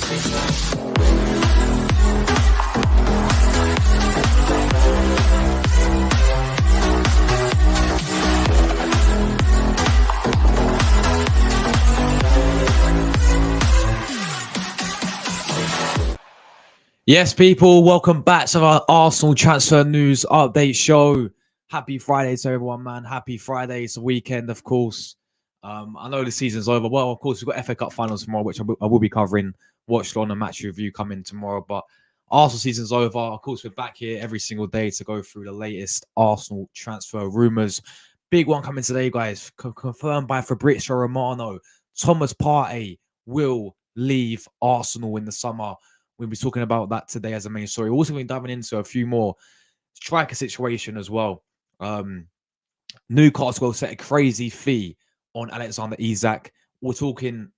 Yes, people, welcome back to our Arsenal transfer news update show. Happy Friday to everyone, man. Happy Friday. It's a weekend, of course. I know the season's over. Well, of course, we've got FA Cup finals tomorrow, which I will be covering. Watch on a match review coming tomorrow. But Arsenal season's over. Of course, we're back here every single day to go through the latest Arsenal transfer rumours. Big one coming today, guys. Confirmed by Fabrizio Romano. Thomas Partey will leave Arsenal in the summer. We'll be talking about that today as a main story. We're also going to be diving into a few more striker situation as well. Newcastle set a crazy fee on Alexander Isak. We're talking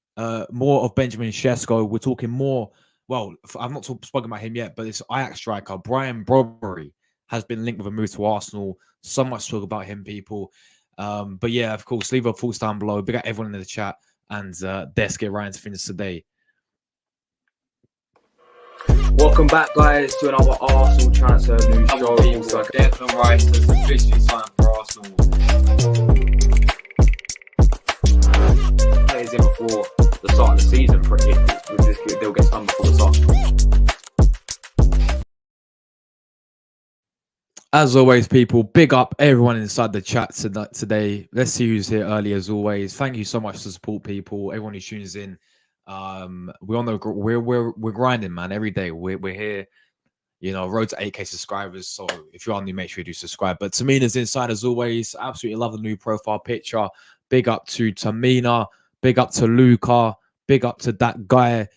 more of Benjamin Šeško. We're talking more. Well, I've not spoken about him yet, but this Ajax striker, Brobbey, has been linked with a move to Arsenal. So much to talk about him, people. But yeah, of course, leave your thoughts down below. Big up everyone in the chat. And let's get right into things today. Welcome back, guys, to another Arsenal transfer news show. Declan Rice has officially signed for Arsenal. Players in before the start of the season, pretty. They'll get signed before the start. As always, people, big up everyone inside the chat today. Let's see who's here early as always. Thank you so much to support, people. Everyone who tunes in. We're grinding, man. Every day we're here, you know, road to 8K subscribers. So if you're new, make sure you do subscribe. But Tamina's inside as always. Absolutely love the new profile picture. Big up to Tamina. Big up to Luca. Big up to that guy.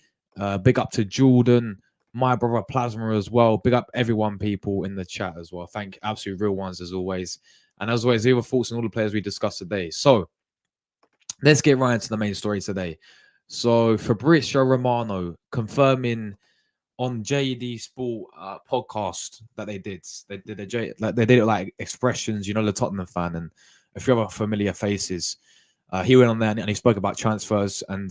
Big up to Jordan. My brother Plasma as well. Big up everyone, people in the chat as well. Thank you, absolute real ones as always. And as always, leave your thoughts on all the players we discussed today. So let's get right into the main story today. So Fabrizio Romano confirming on JD Sport podcast that they did it like Expressions, you know, the Tottenham fan and a few other familiar faces. He went on there and he spoke about transfers and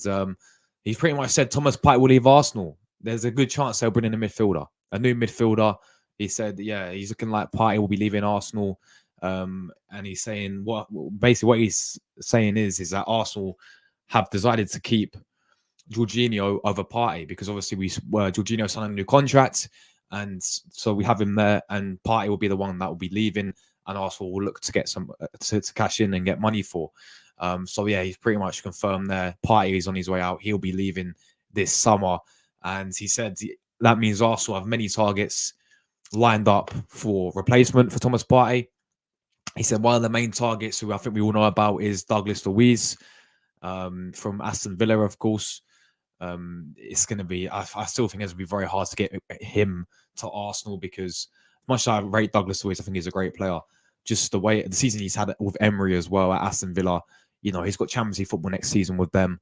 he's pretty much said Thomas Partey will leave Arsenal. There's a good chance they'll bring in a midfielder, a new midfielder. He said, yeah, he's looking like Partey will be leaving Arsenal. And he's saying what he's saying is that Arsenal have decided to keep Jorginho over Partey because obviously Jorginho signed a new contract, and so we have him there, and Partey will be the one that will be leaving, and Arsenal will look to get some to cash in and get money for. So yeah, he's pretty much confirmed there. Partey is on his way out. He'll be leaving this summer, and he said that means Arsenal have many targets lined up for replacement for Thomas Partey. He said one of the main targets who I think we all know about is Douglas Luiz from Aston Villa, of course. It's going to be, I still think it's going to be very hard to get him to Arsenal because much as I rate Douglas Luiz, I think he's a great player. Just the way the season he's had with Emery as well at Aston Villa, you know, he's got Champions League football next season with them.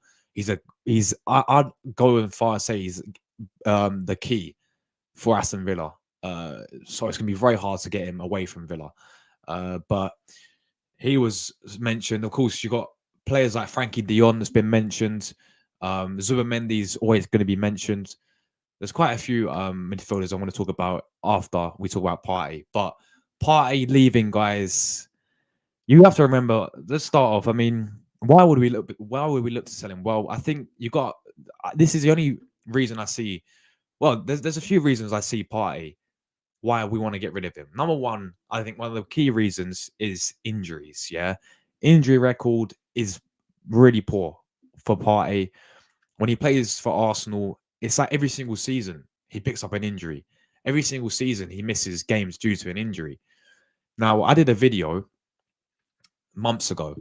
I'd go as far as say he's the key for Aston Villa. So it's going to be very hard to get him away from Villa. But he was mentioned. Of course, you got players like Frankie de Jong that's been mentioned. Zubimendi's always going to be mentioned. There's quite a few midfielders I want to talk about after we talk about Partey. But Partey leaving, guys, you have to remember. Let's start off. I mean, why would we look to sell him? Well, I think you got. This is the only reason I see. Well, there's a few reasons I see Partey why we want to get rid of him. Number one, I think one of the key reasons is injuries. Yeah, injury record is really poor for Partey. When he plays for Arsenal, it's like every single season he picks up an injury. Every single season he misses games due to an injury. Now, I did a video months ago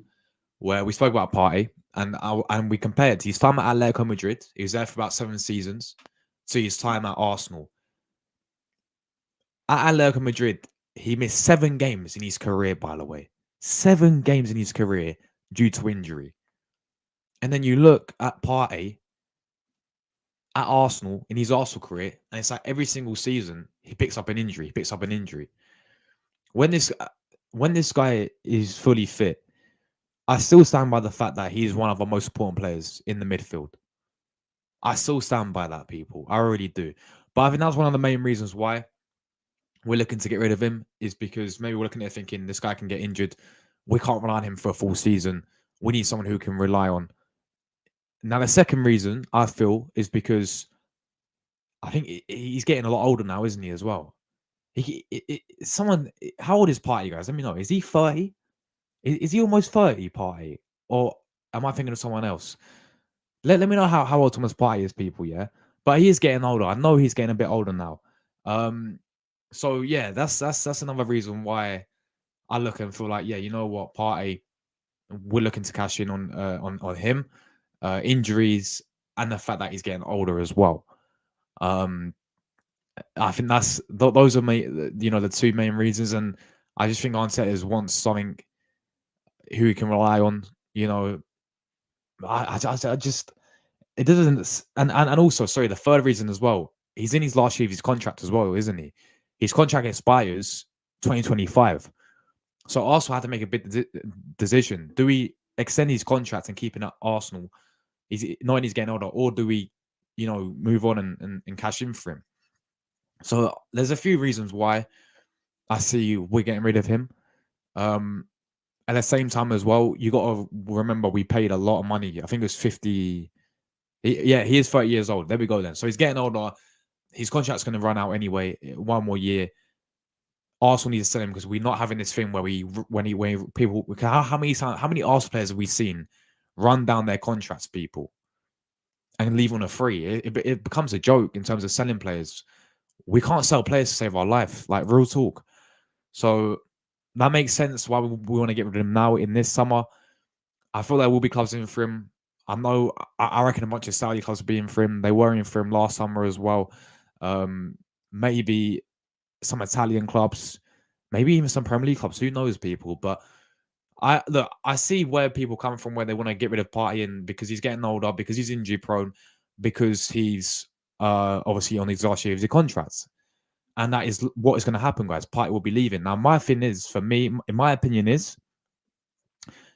where we spoke about Partey and we compared his time at Atletico Madrid. He was there for about 7 seasons to his time at Arsenal. At Atletico Madrid, he missed 7 games in his career, by the way. 7 games in his career due to injury. And then you look at Partey at Arsenal in his Arsenal career, and it's like every single season he picks up an injury. When this guy is fully fit, I still stand by the fact that he's one of our most important players in the midfield. I still stand by that, people. I already do. But I think that's one of the main reasons why we're looking to get rid of him, is because maybe we're looking at it thinking this guy can get injured. We can't rely on him for a full season. We need someone who can rely on. Now, the second reason I feel is because I think he's getting a lot older now, isn't he, as well? How old is Partey, guys? Let me know. Is he 30? Is he almost 30, Partey? Or am I thinking of someone else? Let me know how old Thomas Partey is, people, yeah? But he is getting older. I know he's getting a bit older now. So yeah, that's another reason why I look and feel like, yeah, you know what, Partey, we're looking to cash in on him, injuries, and the fact that he's getting older as well. I think those are the two main reasons, and I just think Arteta wants something who he can rely on. I just it doesn't, and also, sorry, the third reason as well. He's in his last year of his contract as well, isn't he? His contract expires 2025. So Arsenal had to make a big decision. Do we extend his contract and keep him at Arsenal? Knowing he's getting older, or do we, move on and cash in for him? So there's a few reasons why I see we're getting rid of him. At the same time as well, you got to remember we paid a lot of money. I think it was 50. He is 30 years old. There we go then. So he's getting older. His contract's going to run out anyway. One more year. Arsenal needs to sell him because we're not having this thing where people. How many Arsenal players have we seen run down their contracts, people, and leave on a free? It becomes a joke in terms of selling players. We can't sell players to save our life, like real talk. So that makes sense why we want to get rid of him now in this summer. I feel there will be clubs in for him. I reckon a bunch of Saudi clubs will be in for him. They were in for him last summer as well. Maybe some Italian clubs, maybe even some Premier League clubs. Who knows, people? But I see where people come from, where they want to get rid of Partey in because he's getting older, because he's injury prone, because he's obviously on his last year of his contracts. And that is what is going to happen, guys. Partey will be leaving. Now, my thing is, for me, in my opinion, is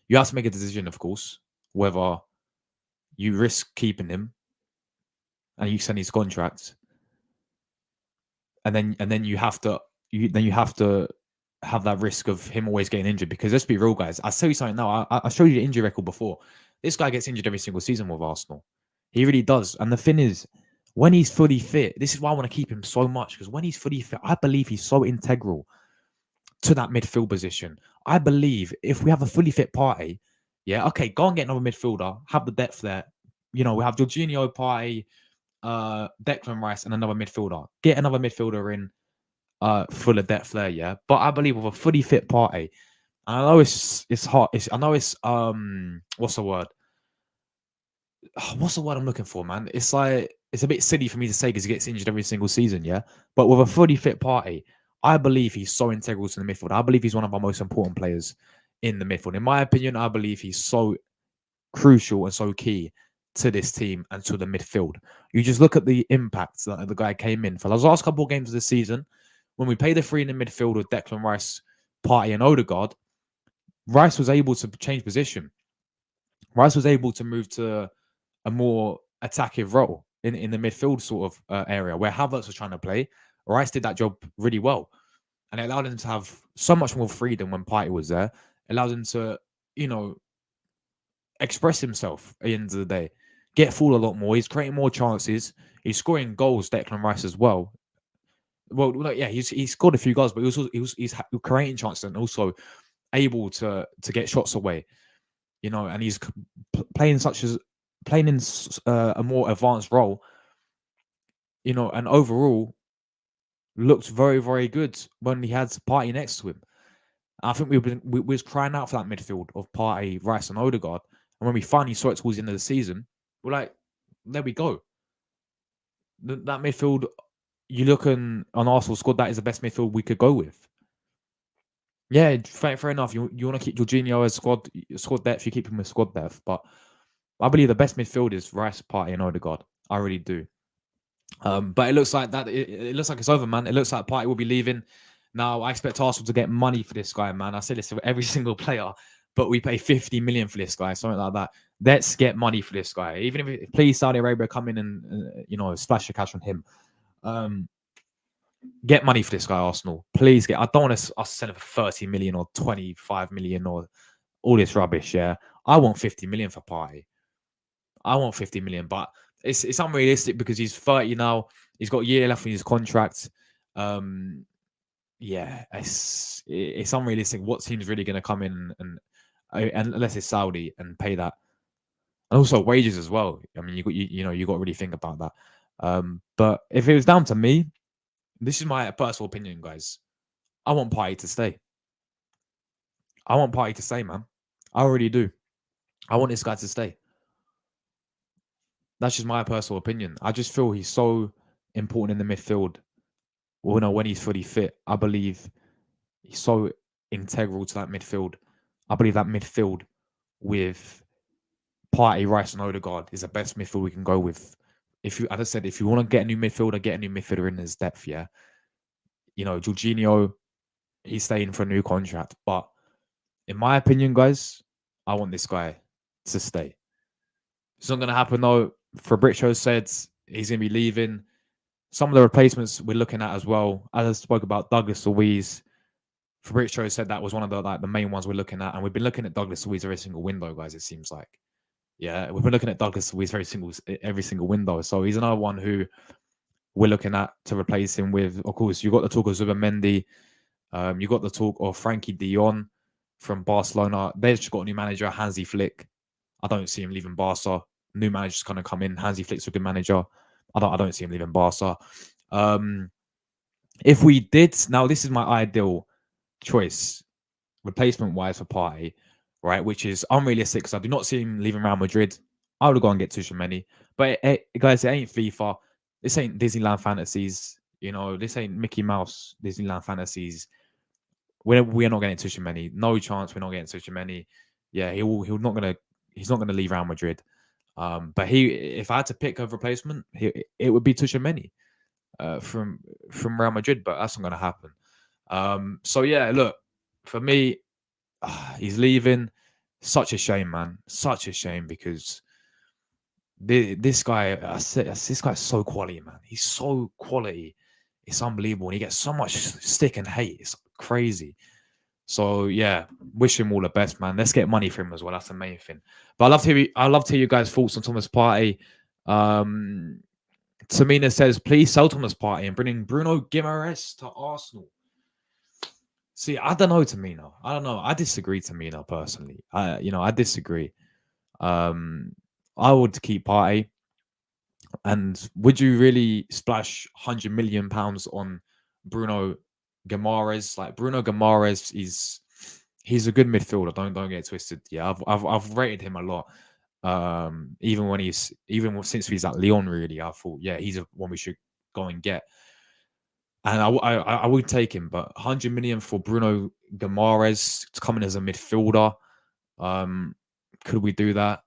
you have to make a decision, of course, whether you risk keeping him and you send his contract, and then you have to have that risk of him always getting injured. Because let's be real, guys. I'll tell you something now. I showed you the injury record before. This guy gets injured every single season with Arsenal. He really does. And the thing is, when he's fully fit, this is why I want to keep him so much, because when he's fully fit, I believe he's so integral to that midfield position. I believe if we have a fully fit Partey, yeah, okay, go and get another midfielder, have the depth there. We have Jorginho, Partey, Declan Rice, and another midfielder. Get another midfielder in full of depth there, yeah. But I believe with a fully fit Partey, and I know it's hot. I know it's what's the word? What's the word I'm looking for, man? It's like, it's a bit silly for me to say because he gets injured every single season, yeah. But with a fully fit Partey, I believe he's so integral to the midfield. I believe he's one of our most important players in the midfield. In my opinion, I believe he's so crucial and so key to this team and to the midfield. You just look at the impact that the guy came in for those last couple of games of the season. When we played the three in the midfield with Declan Rice, Partey, and Odegaard, Rice was able to change position. Rice was able to move to a more attacking role in the midfield sort of area where Havertz was trying to play. Rice did that job really well. And it allowed him to have so much more freedom when Partey was there. It allowed him to, express himself at the end of the day. Get forward a lot more. He's creating more chances. He's scoring goals, Declan Rice, as well. Well, yeah, he's scored a few goals, but he's creating chances and also able to get shots away. And he's playing in a more advanced role. And overall looked very, very good when he had Partey next to him. I think we was crying out for that midfield of Partey, Rice, and Odegaard. And when we finally saw it towards the end of the season, we're like, there we go. That midfield, you look on Arsenal squad, that is the best midfield we could go with. Yeah, fair enough. You want to keep Jorginho as squad depth, you keep him with squad depth. But I believe the best midfield is Rice, Partey, and Odegaard. I really do. But it looks like that. It looks like it's over, man. It looks like Partey will be leaving. Now, I expect Arsenal to get money for this guy, man. I say this to every single player. but we pay 50 million for this guy, something like that. Let's get money for this guy. Even if please Saudi Arabia come in and splash the cash on him. Get money for this guy, Arsenal. Please get. I don't want us to send him for 30 million or 25 million or all this rubbish. Yeah, I want 50 million for Partey. I want 50 million, but it's unrealistic because he's 30 now. He's got a year left in his contract. Yeah, it's unrealistic. What team's really going to come in and unless it's Saudi and pay that, and also wages as well. I mean, you got to really think about that. But if it was down to me, this is my personal opinion, guys. I want Partey to stay. I want Partey to stay, man. I already do. I want this guy to stay. That's just my personal opinion. I just feel he's so important in the midfield. Well, when he's fully fit, I believe he's so integral to that midfield. I believe that midfield with Partey, Rice, and Odegaard is the best midfield we can go with. As I said, if you want to get a new midfielder, get a new midfielder in his depth. Yeah, Jorginho, he's staying for a new contract. But in my opinion, guys, I want this guy to stay. It's not going to happen though. Fabrizio said he's going to be leaving. Some of the replacements we're looking at as well. As I spoke about Douglas Luiz, Fabrizio said that was one of the main ones we're looking at, and we've been looking at Douglas Luiz every single window, guys. It seems like, yeah, we've been looking at Douglas Luiz every single window. So he's another one who we're looking at to replace him with. Of course, you got the talk of Zubimendi. You got the talk of Frankie de Jong from Barcelona. They've just got a new manager, Hansi Flick. I don't see him leaving Barca. New manager's going to come in. Hansi Flick's a good manager. I don't see him leaving Barca. If we did, now this is my ideal choice, replacement-wise for Partey, right? Which is unrealistic because I do not see him leaving Real Madrid. I would go and get Tchouaméni. But guys, it ain't FIFA. This ain't Disneyland fantasies. This ain't Mickey Mouse Disneyland fantasies. We're not getting Tchouaméni. No chance we're not getting Tchouaméni. Yeah, he's not gonna leave Real Madrid. But if I had to pick a replacement, it would be Tchouaméni from Real Madrid, but that's not going to happen. So yeah, look, for me, he's leaving. Such a shame, man. Such a shame because this guy, this guy's so quality, man. He's so quality. It's unbelievable, and he gets so much stick and hate. It's crazy. So yeah, wish him all the best, man. Let's get money for him as well. That's the main thing. But I love to hear you guys' thoughts on Thomas Partey. Tamina says, please sell Thomas Partey and bring in Bruno Guimaraes to Arsenal. See, I don't know, Tamina. I don't know. I disagree, Tamina, personally. I disagree. I would keep Partey. And would you really splash £100 million on Bruno Guimaraes? Like Bruno Guimaraes he's a good midfielder. Don't get it twisted. Yeah, I've rated him a lot. Even since he's at Lyon, really, I thought, yeah, he's one we should go and get. And I would take him, but 100 million for Bruno Guimaraes to come in as a midfielder. Could we do that?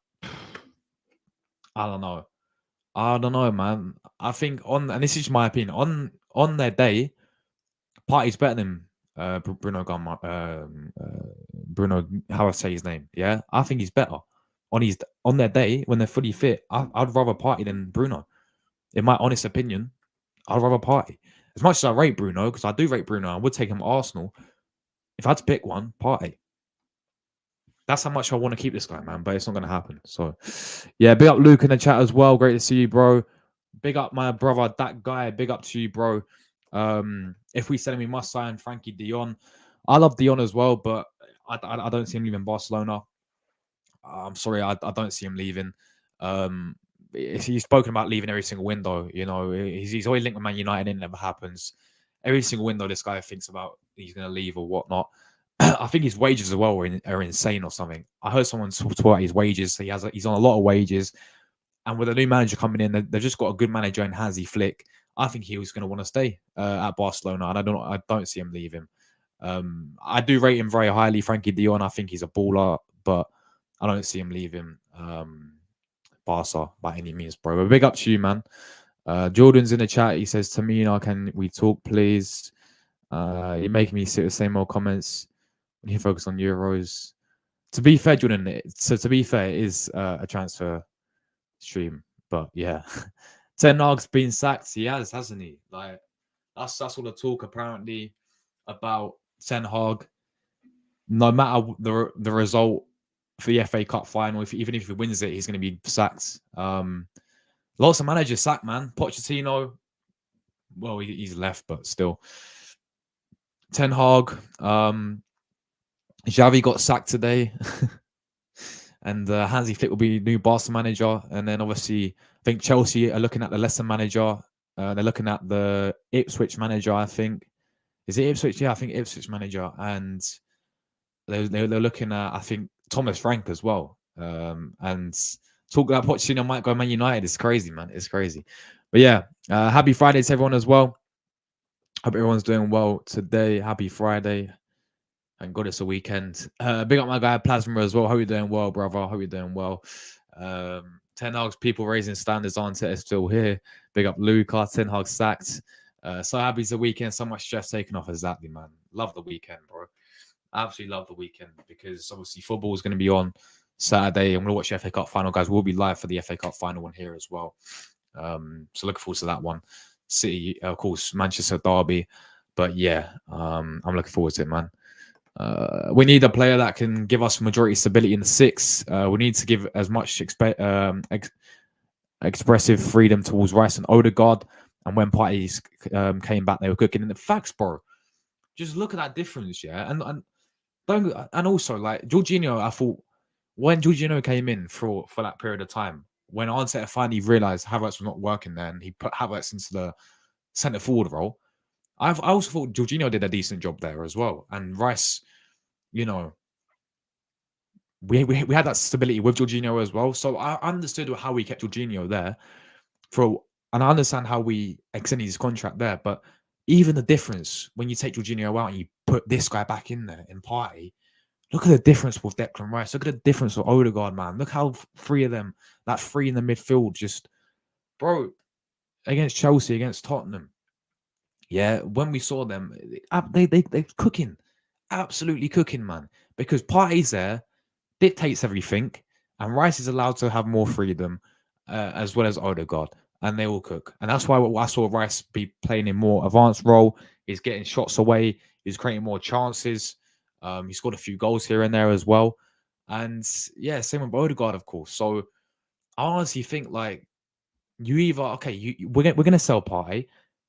I don't know, man. I think and this is my opinion, on their day, Partey's better than Bruno, how I say his name. Yeah, I think he's better on their day when they're fully fit. I'd rather Partey than Bruno. In my honest opinion, I'd rather Partey. As much as I rate Bruno, because I do rate Bruno, I would take him to Arsenal. If I had to pick one, Partey. That's how much I want to keep this guy, man. But it's not going to happen. So, yeah, big up Luke in the chat as well. Great to see you, bro. Big up my brother, that guy. Big up to you, bro. If we sell him, we must sign Frankie de Jong. I love de Jong as well, but I don't see him leaving Barcelona. I'm sorry, I don't see him leaving. He's spoken about leaving every single window. He's always linked with Man United, and it never happens. Every single window, this guy thinks about he's going to leave or whatnot. I think his wages as well are insane or something. I heard someone talk about his wages. He's on a lot of wages, and with a new manager coming in, they've just got a good manager in Hansi Flick. I think he was going to want to stay at Barcelona, and I don't see him leaving. I do rate him very highly, Frankie de Jong. I think he's a baller, but I don't see him leaving Barca by any means, bro. But big up to you, man. Jordan's in the chat. He says, Tamina, can we talk, please? You're making me sit the same old comments. When you focus on Euros. To be fair, Jordan, to be fair, it is a transfer stream. But yeah, Ten Hag's been sacked. He has, hasn't he? Like that's all the talk apparently about Ten Hag. No matter the result for the FA Cup final, even if he wins it, he's going to be sacked. Lots of managers sacked, man. Pochettino, well, he's left, but still. Ten Hag, Xavi got sacked today. And Hansi Flick will be new Barca manager. And then obviously, I think Chelsea are looking at the Leicester manager. They're looking at the Ipswich manager, I think. Is it Ipswich? Yeah, I think Ipswich manager. And they're looking at, I think, Thomas Frank as well. And talk about Pochettino might go Man United. It's crazy, man. It's crazy. But yeah, happy Friday to everyone as well. Hope everyone's doing well today. Happy Friday. Thank God it's a weekend. Big up my guy Plasma as well. Hope you're doing well, brother. Hope you're doing well. Ten Hag's people raising standards on is still here. Big up Luca. Ten Hag sacked. So happy it's a weekend. So much stress taken off. Exactly, man. Love the weekend, bro. Absolutely love the weekend because obviously football is going to be on Saturday. I'm going to watch the FA Cup final, guys. We'll be live for the FA Cup final one here as well. So looking forward to that one. City, of course, Manchester derby. But yeah, I'm looking forward to it, man. We need a player that can give us majority stability in the six. We need to give as much expressive freedom towards Rice and Odegaard. And when Partey came back, they were cooking. And the facts, bro, just look at that difference, yeah. And also like Jorginho, I thought when Jorginho came in for that period of time, when Arteta finally realised Havertz was not working there, and he put Havertz into the centre forward role. I also thought Jorginho did a decent job there as well. And Rice, you know, we had that stability with Jorginho as well. So I understood how we kept Jorginho there and I understand how we extended his contract there. But even the difference when you take Jorginho out and you put this guy back in there in Partey, look at the difference with Declan Rice. Look at the difference with Odegaard, man. Look how three of them, that three in the midfield, just, bro, against Chelsea, against Tottenham. Yeah, when we saw them, they're cooking, absolutely cooking, man. Because Partey's there, dictates everything, and Rice is allowed to have more freedom, as well as Odegaard, and they all cook. And that's why I saw Rice be playing in more advanced role. He's getting shots away. He's creating more chances. He scored a few goals here and there as well. And yeah, same with Odegaard, of course. So I honestly think like you either we're gonna sell Partey.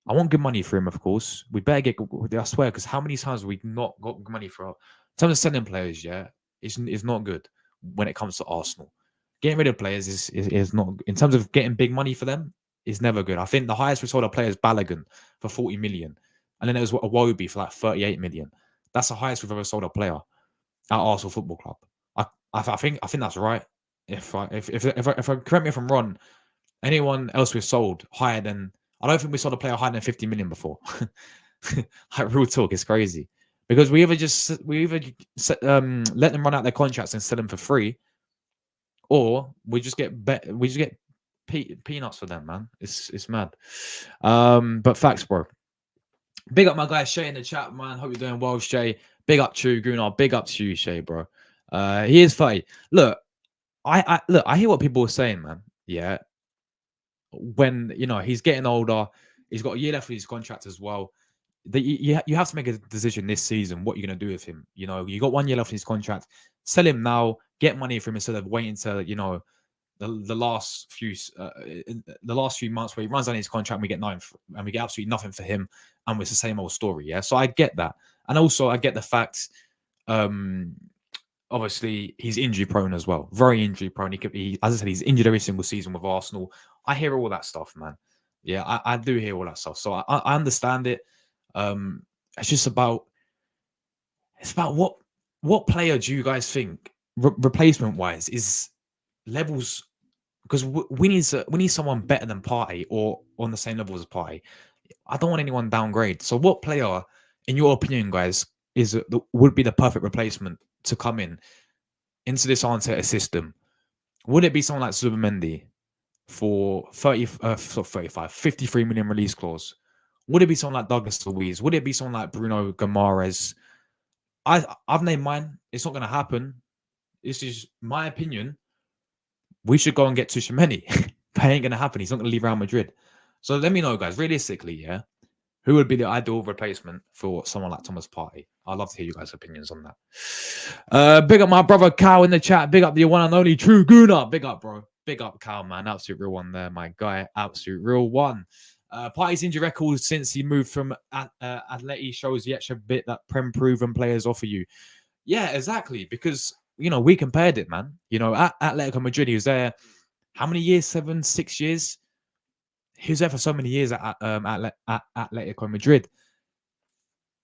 I want good money for him, of course. We better get. I swear, because how many times have we not got money for? In terms of selling players, yeah, it's not good when it comes to Arsenal. Getting rid of players is not. In terms of getting big money for them, is never good. I think the highest we sold a player is Balogun for 40 million, and then it was a Wobie for like 38 million. That's the highest we've ever sold a player at Arsenal Football Club. I think that's right. If correct me if I'm wrong, anyone else we've sold higher than. I don't think we sold a player higher than 50 million before. Like real talk, it's crazy because we either let them run out their contracts and sell them for free, or we just get peanuts for them, man. It's mad. But facts, bro. Big up my guy Shay in the chat, man. Hope you're doing well, Shay. Big up to you, Gunnar. Big up to you, Shay, bro. He is funny. Look, I hear what people are saying, man. Yeah. When he's getting older, he's got a year left of his contract as well. You have to make a decision this season. What you're going to do with him? You got 1 year left of his contract. Sell him now. Get money from him instead of waiting to the last few months where he runs down his contract and we get and we get absolutely nothing for him, and it's the same old story. Yeah, so I get that, and also I get the fact. Obviously, he's injury prone as well. Very injury prone. He, as I said, he's injured every single season with Arsenal. I hear all that stuff, man. Yeah, I do hear all that stuff. So I understand it. It's just about what player do you guys think replacement wise is levels? Because we need someone better than Partey or on the same level as Partey. I don't want anyone downgrade. So what player, in your opinion, guys, would be the perfect replacement to come into this Arteta system? Would it be someone like Zubimendi for 53 million release clause? Would it be someone like Douglas Luiz? Would it be someone like Bruno Guimaraes? I've named mine. It's not going to happen. this is my opinion. We should go and get Tchouaméni. That ain't gonna happen. He's not gonna leave Real Madrid. So let me know, guys. Realistically, yeah, who would be the ideal replacement for someone like Thomas Partey? I'd love to hear you guys' opinions on that. Big up my brother Cal in the chat. Big up the one and only True Guna. Big up, bro. Big up Cal, man. Absolute real one there, my guy. Absolute real one. Partey's injury record since he moved from Atleti shows the extra bit that Prem-proven players offer you. Yeah, exactly. Because, you know, we compared it, man. You know, at Atletico Madrid, he was there, how many years? 7, 6 years? He was there for so many years at Atletico Madrid.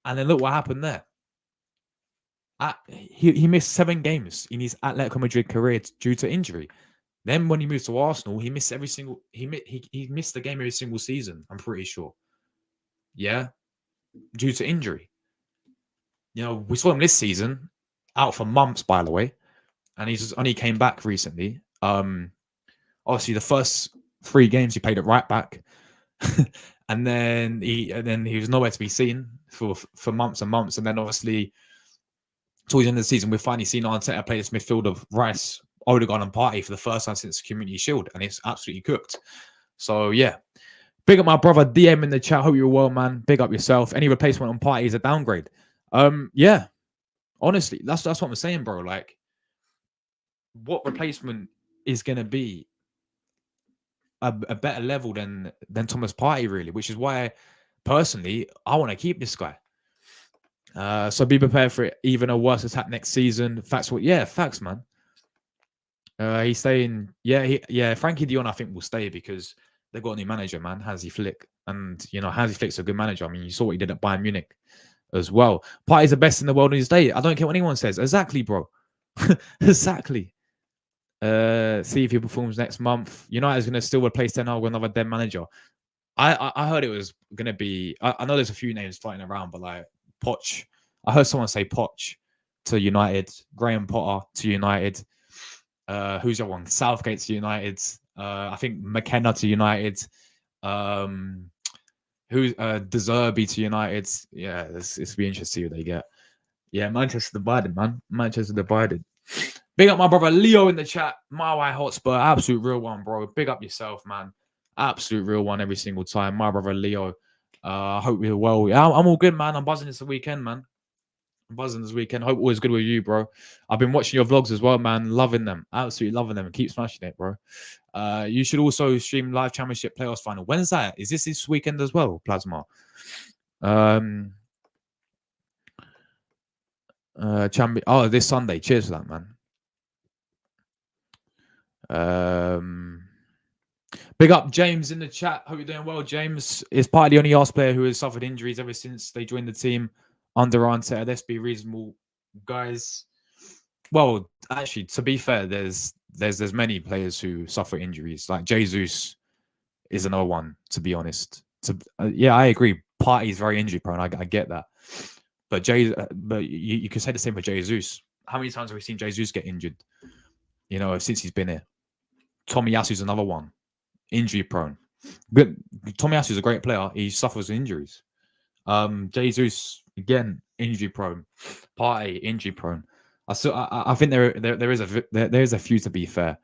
And then look what happened there. He missed 7 games in his Atletico Madrid career due to injury. Then when he moved to Arsenal, he missed he missed the game every single season, I'm pretty sure. Yeah, due to injury. You know, we saw him this season, out for months, by the way, and he's just only came back recently. Obviously, the first 3 games he played at right back, and then he was nowhere to be seen for months and months, and then obviously towards the end of the season, we've finally seen Arteta play this midfield of Rice, Odegaard, and Partey for the first time since Community Shield, and it's absolutely cooked. So yeah, big up my brother DM in the chat. Hope you're well, man. Big up yourself. Any replacement on Partey is a downgrade. Yeah, honestly, that's what I'm saying, bro. Like, what replacement is gonna be a better level than Thomas Partey, really? Which is why, personally, I want to keep this guy. So be prepared for it, even a worse attack next season. Facts, facts, man. He's staying. Yeah, Frankie Dion, I think, will stay because they've got a new manager, man, Hansi Flick, and you know Hansi Flick's a good manager. I mean, you saw what he did at Bayern Munich as well. Partey's the best in the world in his day. I don't care what anyone says. Exactly, bro. Exactly. See if he performs next month. United's going to still replace Ten Hag with another dead manager. I heard it was going to be. I know there's a few names floating around, but like Poch. I heard someone say Poch to United. Graham Potter to United. Who's the one? Southgate to United. I think McKenna to United. Who's De Zerbi to United. Yeah, it's be interesting to see what they get. Yeah, Manchester divided, man. Manchester divided. Big up my brother Leo in the chat. My White Hotspur, absolute real one, bro. Big up yourself, man. Absolute real one every single time. My brother Leo. I hope you're well. I'm all good, man. I'm buzzing this weekend, man. I'm buzzing this weekend. Hope all is good with you, bro. I've been watching your vlogs as well, man. Loving them. Absolutely loving them. And keep smashing it, bro. You should also stream live championship playoffs final. When's that? Is this weekend as well, Plasma? This Sunday. Cheers for that, man. Big up James in the chat. Hope you're doing well, James. Is Partey the only Arsenal player who has suffered injuries ever since they joined the team under Arteta? Let's be reasonable, guys. Well, actually, to be fair, there's many players who suffer injuries. Like Jesus is another one, to be honest. Yeah, I agree. Partey is very injury prone. I get that. But you could say the same for Jesus. How many times have we seen Jesus get injured? You know, since he's been here. Tomiyasu's another one. Injury prone. Good. Tomiyasu's a great player. He suffers injuries. Jesus, again, injury prone. Partey, injury prone. I think there is a few, to be fair,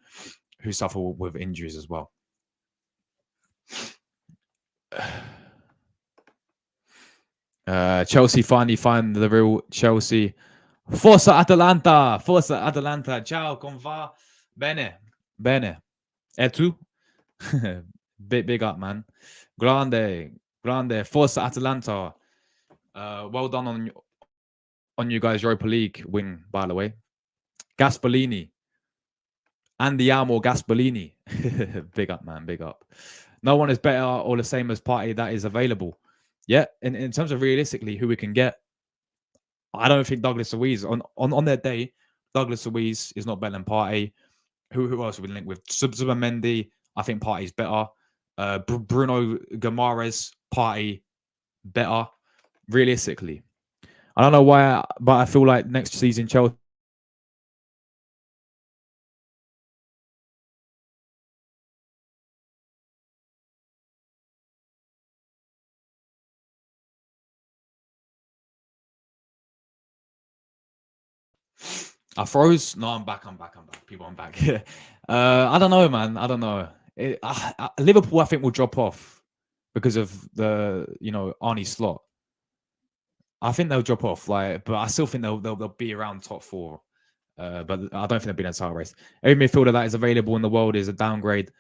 who suffer with injuries as well. Chelsea finally find the real Chelsea. Forza Atalanta. Forza Atalanta. Ciao, come va? Bene. E tu? Big up, man. Grande. Forza Atalanta. Well done on you guys' Europa League win, by the way. Gaspolini. Andiamo Gaspolini. Big up, man. Big up. No one is better or the same as Partey that is available. Yeah, in terms of realistically who we can get, I don't think Douglas Luiz on their day, Douglas Luiz is not better than Partey. Who else would we link with? Zubimendi, I think Partey's better. Bruno Guimaraes, Partey, better. Realistically, I don't know why, but I feel like next season Chelsea. I froze. No, I'm back. People, I'm back. I don't know, man. I don't know. Liverpool, I think, will drop off because of the Arnie slot. I think they'll drop off, but I still think they'll be around top 4. But I don't think they'll be in a title race. Every midfielder that is available in the world is a downgrade.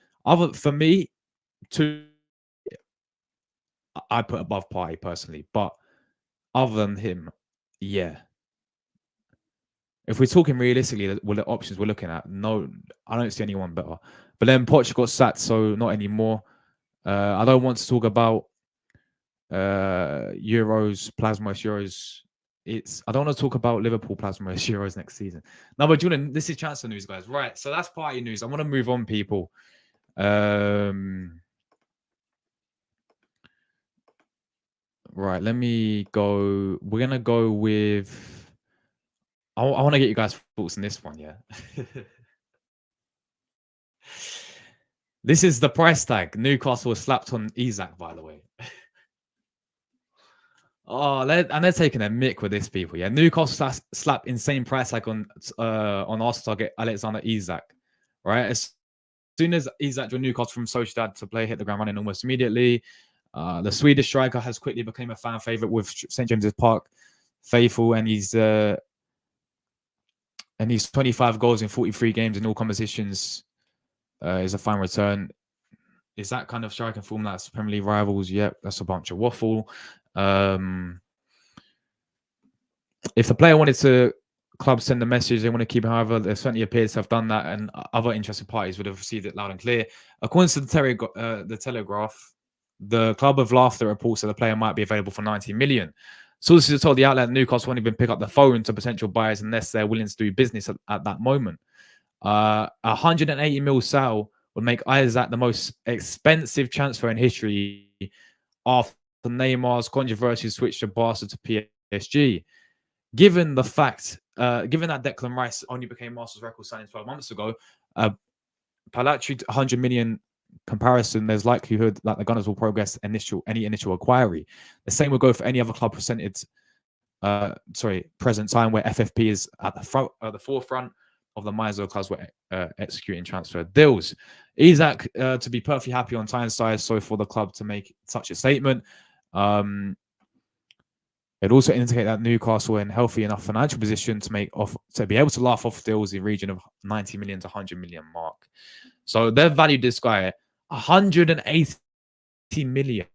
For me, I put above Partey personally, but other than him, yeah. If we're talking realistically, well, the options we're looking at, no, I don't see anyone better. But then Poch got sacked, so not anymore. I don't want to talk about Euros, Plasmos Euros. I don't want to talk about Liverpool Plasmos Euros next season. No, but Julian, this is transfer news, guys. Right, so that's Partey news. I want to move on, people. Right, let me go. We're gonna go with. I want to get you guys' thoughts on this one, yeah. This is the price tag. Newcastle was slapped on Isak, by the way. They're taking a mick with this, people. Yeah, Newcastle slap insane price tag on Arsenal target Alexander Isak. Right, as soon as Isak joined Newcastle from Sociedad to play, hit the ground running almost immediately. The Swedish striker has quickly become a fan favorite with St James's Park faithful, and he's 25 goals in 43 games in all competitions. Is a fine return. Is that kind of striking form that's Premier League rivals? Yep, that's a bunch of waffle. If the player wanted to club send a message they want to keep it, however, there certainly appears to have done that, and other interested parties would have received it loud and clear. According to the Telegraph, the Club of Laughter reports that the player might be available for 90 million. Sources have told the outlet Newcastle won't even pick up the phone to potential buyers unless they're willing to do business at that moment. 180 mil sale would make Isak the most expensive transfer in history after Neymar's controversial switch to Barca to PSG. Given that Declan Rice only became Arsenal's record signing 12 months ago, Palatri 100 million comparison, there's likelihood that the Gunners will progress any initial acquiry. The same will go for any other club present time where FFP is at the forefront of the minds of the clubs were executing transfer deals. Isak to be perfectly happy on Tyneside, so for the club to make such a statement. It also indicate that Newcastle are in healthy enough financial position to be able to laugh off deals in the region of 90 million to 100 million mark. So they've valued this guy at 180 million.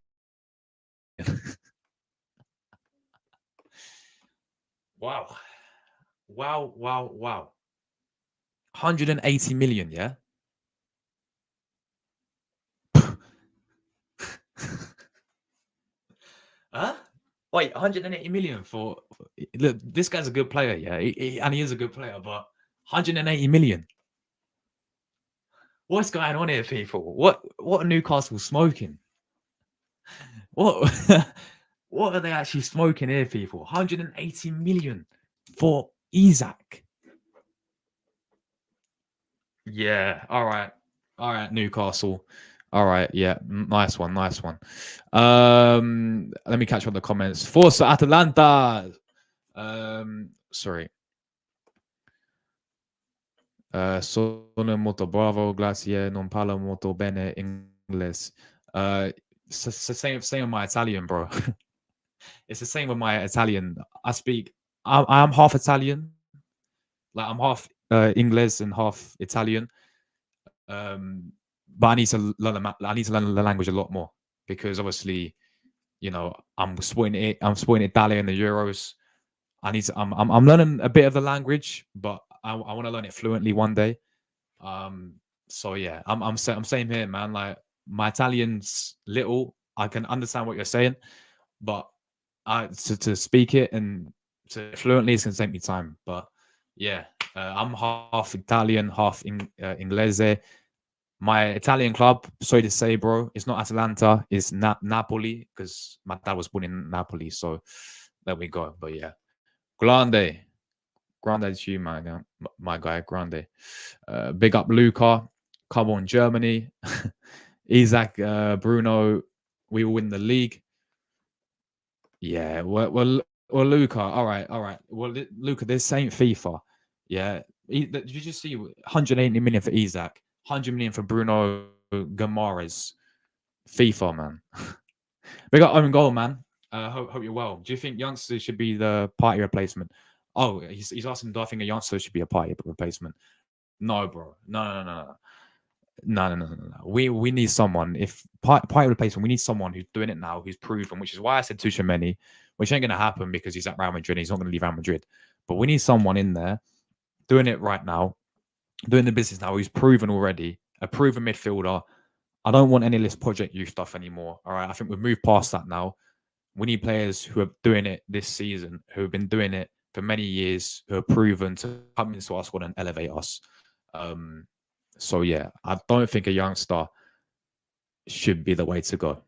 Wow. 180 million, yeah? Huh? Wait, 180 million for... Look, this guy's a good player, yeah? And he is a good player, but 180 million. What's going on here, people? What are Newcastle smoking? What are they actually smoking here, people? 180 million for Isak. Yeah, all right, Newcastle. All right, yeah, nice one. Let me catch up the comments. Forza Atalanta. Sorry. Sono molto bravo, grazie, non parlo molto bene inglese. It's the same with my Italian, bro. It's the same with my Italian. I'm half Italian. Like I'm half English and half Italian. But I need to learn the language a lot more because obviously, I'm supporting Italy in the Euros. I'm learning a bit of the language, but I want to learn it fluently one day. So yeah, I'm same here, man. Like my Italian's little. I can understand what you're saying, but to speak it and to fluently, it's gonna take me time. But yeah, I'm half Italian, half Inglese. My Italian club, sorry to say, bro, it's not Atalanta, it's Napoli because my dad was born in Napoli. So there we go. But yeah, Grande to you, my guy, Grande. Big up Luca. Come on, Germany. Isak, Bruno, we will win the league. Yeah, well, Luca. All right. Well, Luca, this ain't FIFA. Yeah. Did you just see 180 million for Isak, 100 million for Bruno Guimaraes? FIFA, man. We got own goal, man. Hope you're well. Do you think youngsters should be the Partey replacement? Oh, he's asking, do I think a youngster should be a Partey replacement? No, bro. No. We need someone. If Partey replacement, we need someone who's doing it now, who's proven, which is why I said Tchouaméni, which ain't gonna happen because he's at Real Madrid. He's not gonna leave Real Madrid. But we need someone in there doing it right now, doing the business now, who's proven already, a proven midfielder. I don't want any of this Project Youth stuff anymore. All right. I think we've moved past that now. We need players who are doing it this season, who have been doing it for many years, who are proven to come into our squad and elevate us. So yeah, I don't think a youngster should be the way to go.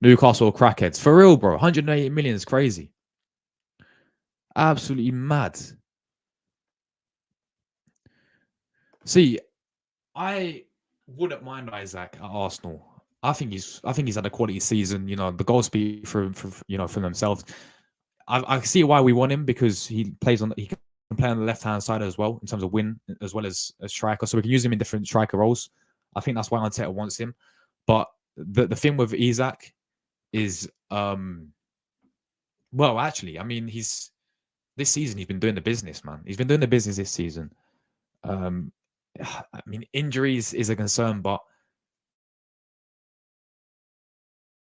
Newcastle crackheads. For real, bro. 180 million is crazy. Absolutely mad. See, I wouldn't mind Isak at Arsenal. I think he's had a quality season. You know, the goals speak for themselves. I see why we want him, because he can play on the left hand side as well in terms of win as well as a striker. So we can use him in different striker roles. I think that's why Arteta wants him. But the thing with Isak is, well, actually, I mean, this season he's been doing the business, man. He's been doing the business this season. I mean, injuries is a concern, but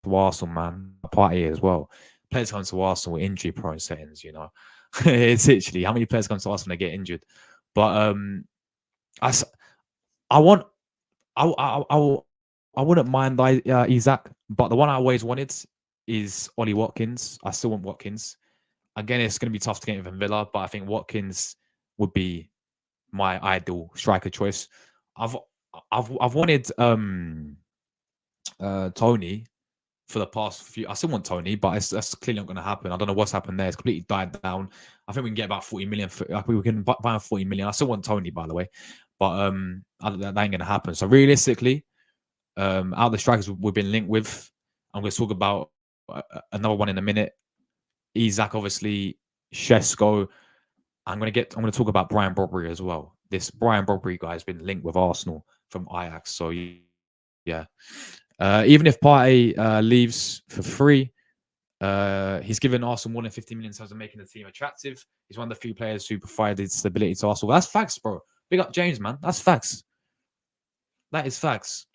Arsenal, man, Partey as well. Players come to Arsenal with injury-prone settings, you know. It's literally how many players come to Arsenal and get injured. But I wouldn't mind Isak, but the one I always wanted is Ollie Watkins. I still want Watkins. Again, it's going to be tough to get him from Villa, but I think Watkins would be my ideal striker choice. I've wanted Tony for the past few. I still want Tony, but that's clearly not going to happen. I don't know what's happened there. It's completely died down. I think we can get about 40 million. We can buy 40 million. I still want Tony, by the way, but that ain't going to happen. So realistically, out of the strikers we've been linked with, I'm going to talk about another one in a minute. Isak, obviously, Šeško. I'm going to talk about Brian Brobbey as well. This Brian Brobbey guy has been linked with Arsenal from Ajax. So yeah. Even if Partey leaves for free, he's given Arsenal more than 50 million in terms of making the team attractive. He's one of the few players who provided stability to Arsenal. That's facts, bro. Big up James, man. That's facts. That is facts.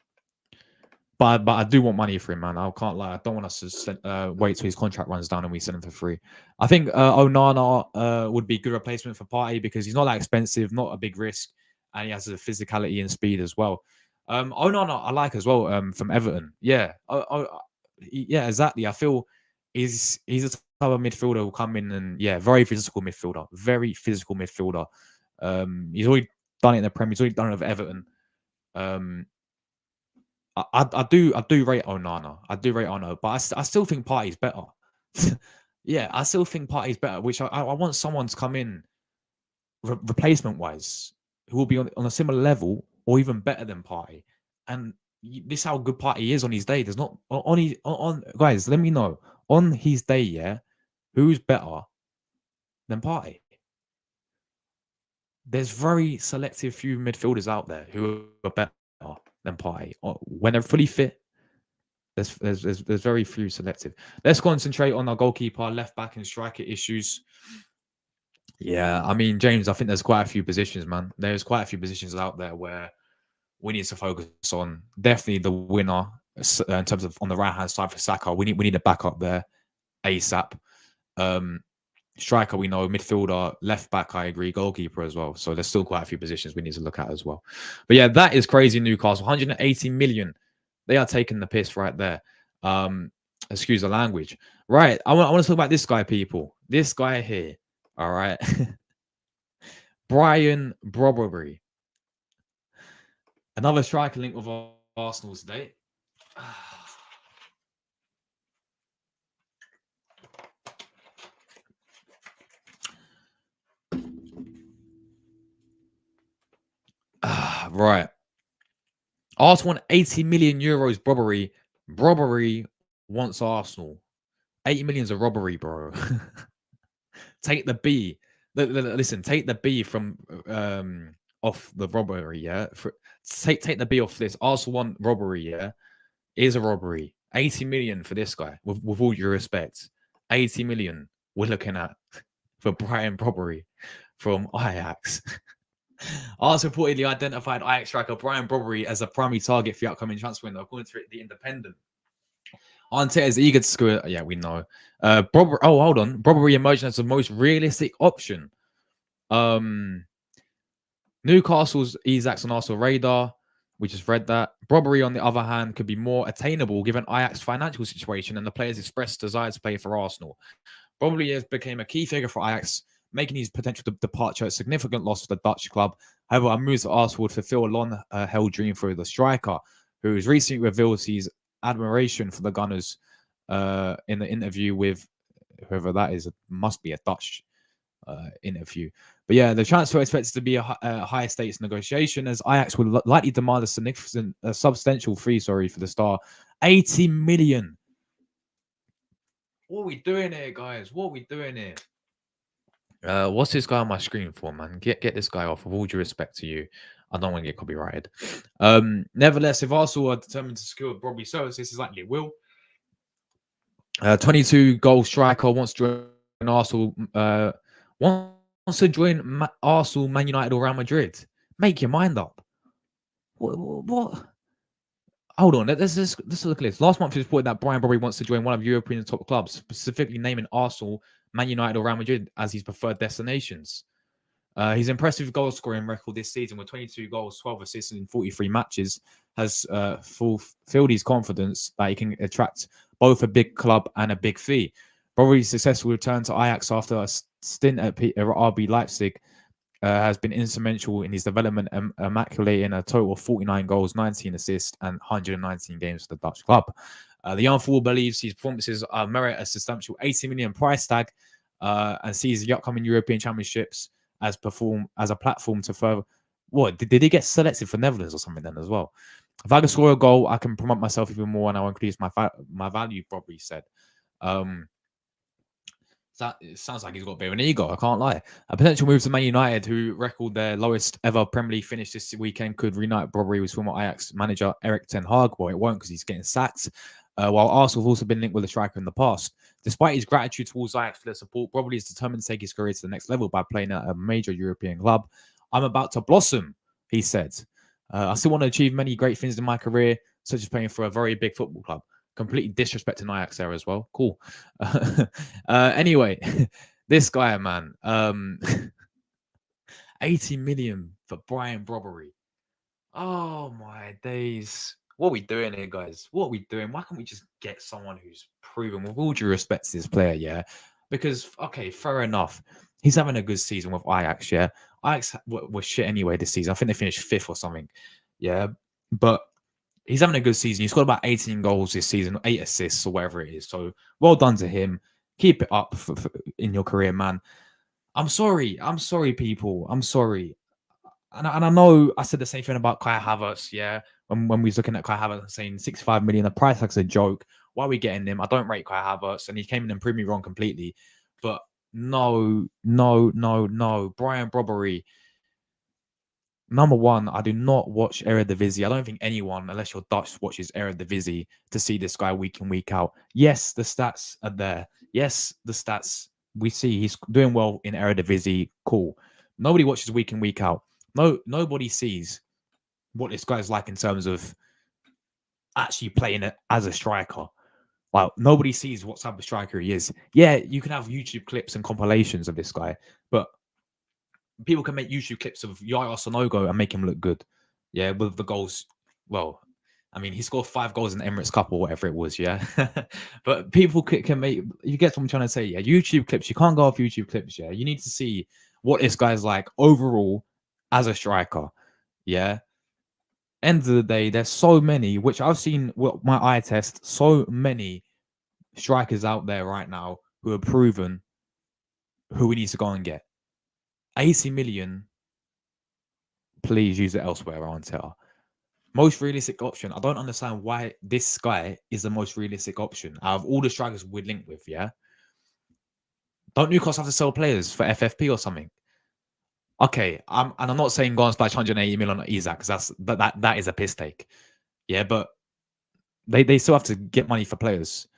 But I do want money for him, man. I can't lie. I don't want us to wait till his contract runs down and we send him for free. I think Onana would be a good replacement for Partey because he's not that expensive, not a big risk, and he has the physicality and speed as well. Onana I like as well from Everton. Yeah. Yeah, exactly. I feel he's a type of midfielder who will come in and, yeah, very physical midfielder. Very physical midfielder. He's already done it in the Premier. He's already done it with Everton. I do rate Onana. I do rate Onana, but I still think Partey's better. Yeah, I still think Partey's better, which I want someone to come in replacement-wise who will be on a similar level or even better than Partey. And this is how good Partey is on his day. There's not on guys, let me know. On his day, yeah, who's better than Partey? There's very selective few midfielders out there who are better than Partey. When they're fully fit, there's very few selective. Let's concentrate on our goalkeeper, left back, and striker issues. Yeah, I mean, James, I think there's quite a few positions, man. There's quite a few positions out there where we need to focus on. Definitely the winner in terms of on the right hand side for Saka. We need a backup there ASAP. Striker, we know. Midfielder, left back, I agree. Goalkeeper as well. So there's still quite a few positions we need to look at as well. But yeah, that is crazy. Newcastle, 180 million. They are taking the piss right there. Excuse the language. Right. I want to talk about this guy, people. This guy here. All right. Brian Brobbey. Another striker link with Arsenal today. Right. Arsenal want 80 million euros. Brobbey. Brobbey wants Arsenal. 80 million is a robbery, bro. Take the B. listen, take the B from off the robbery, yeah. Take the B off this. Arsenal want robbery, yeah. Is a robbery. 80 million for this guy, with all due respect. 80 million we're looking at for Brian Brobbey from Ajax. Arsenal reportedly identified Ajax striker Brian Brobbey as a primary target for the upcoming transfer window, according to The Independent. Arteta is eager to score. Yeah, we know. Hold on. Brobbey emerging as the most realistic option. Newcastle's Isak's on Arsenal radar. We just read that. Brobbey, on the other hand, could be more attainable given Ajax's financial situation and the players' expressed desire to play for Arsenal. Brobbey has become a key figure for Ajax, making his potential departure a significant loss for the Dutch club. However, a move to Arsenal would fulfill a long-held dream for the striker, who has recently revealed his admiration for the Gunners in the interview with whoever that is. It must be a Dutch interview. But yeah, the transfer is expected to be a higher stakes negotiation, as Ajax would likely demand a substantial fee, for the star. 80 million. What are we doing here, guys? What are we doing here? What's this guy on my screen for, man? Get this guy off. With all due respect to you, I don't want to get copyrighted. Nevertheless, if Arsenal are determined to secure Brobbey's services, it's likely it will. 22 goal striker wants to join Arsenal. Wants to join Arsenal, Man United, or Real Madrid. Make your mind up. What? Hold on. Let's look at this. Last month, it was reported that Brian Brobbey wants to join one of European top clubs, specifically naming Arsenal, Man United, or Real Madrid as his preferred destinations. His impressive goal scoring record this season, with 22 goals, 12 assists in 43 matches, has fulfilled his confidence that he can attract both a big club and a big fee. Brobbey's successful return to Ajax after a stint at RB Leipzig has been instrumental in his development, immaculating a total of 49 goals, 19 assists, and 119 games for the Dutch club. The young forward believes his performances merit a substantial 80 million price tag, and sees the upcoming European Championships as a platform to further. What did he get selected for Netherlands or something then as well? If I can score a goal, I can promote myself even more, and I'll increase my value. Brobbey said. It sounds like he's got a bit of an ego. I can't lie. A potential move to Man United, who record their lowest ever Premier League finish this weekend, could reunite Brobbey with former Ajax manager Erik ten Hag. Well, it won't, because he's getting sacked. While Arsenal have also been linked with a striker in the past. Despite his gratitude towards Ajax for their support, Brobbey is determined to take his career to the next level by playing at a major European club. I'm about to blossom, he said. I still want to achieve many great things in my career, such as playing for a very big football club. Completely disrespecting Ajax there as well. Cool. Anyway, this guy, man. 80 million for Brian Brobbey. Oh my days. What are we doing here, guys? What are we doing? Why can't we just get someone who's proven, with all due respect to this player, yeah? Because, okay, fair enough. He's having a good season with Ajax, yeah? Ajax was shit anyway this season. I think they finished 5th or something, yeah? But he's having a good season. He's got about 18 goals this season, 8 assists or whatever it is. So well done to him. Keep it up in your career, man. I'm sorry, people. I'm sorry. And I know I said the same thing about Kai Havertz, yeah? When we was looking at Kai Havertz saying 65 million, the price tag's a joke. Why are we getting him? I don't rate Kai Havertz, and he came in and proved me wrong completely. But no. Brian Brobbey. Number one, I do not watch Eredivisie. I don't think anyone, unless you're Dutch, watches Eredivisie to see this guy week in, week out. Yes, the stats are there. Yes, the stats we see he's doing well in Eredivisie. Cool. Nobody watches week in, week out. Nobody sees what this guy's like in terms of actually playing it as a striker. Like, nobody sees what type of striker he is. Yeah, you can have YouTube clips and compilations of this guy, but people can make YouTube clips of Yaya Sonogo and make him look good. Yeah, with the goals. Well, I mean, he scored 5 goals in the Emirates Cup or whatever it was, yeah? But people can make... You get what I'm trying to say, yeah? YouTube clips. You can't go off YouTube clips, yeah? You need to see what this guy's like overall as a striker, yeah? End of the day, there's so many, which I've seen with my eye test, so many strikers out there right now who are proven who we need to go and get. 80 million, please use it elsewhere, Arteta. Most realistic option. I don't understand why this guy is the most realistic option out of all the strikers we're linked with, yeah? Don't Newcastle have to sell players for FFP or something? Okay, and I'm not saying go and splash 180 million on Isak because that is a piss take. Yeah, but they still have to get money for players,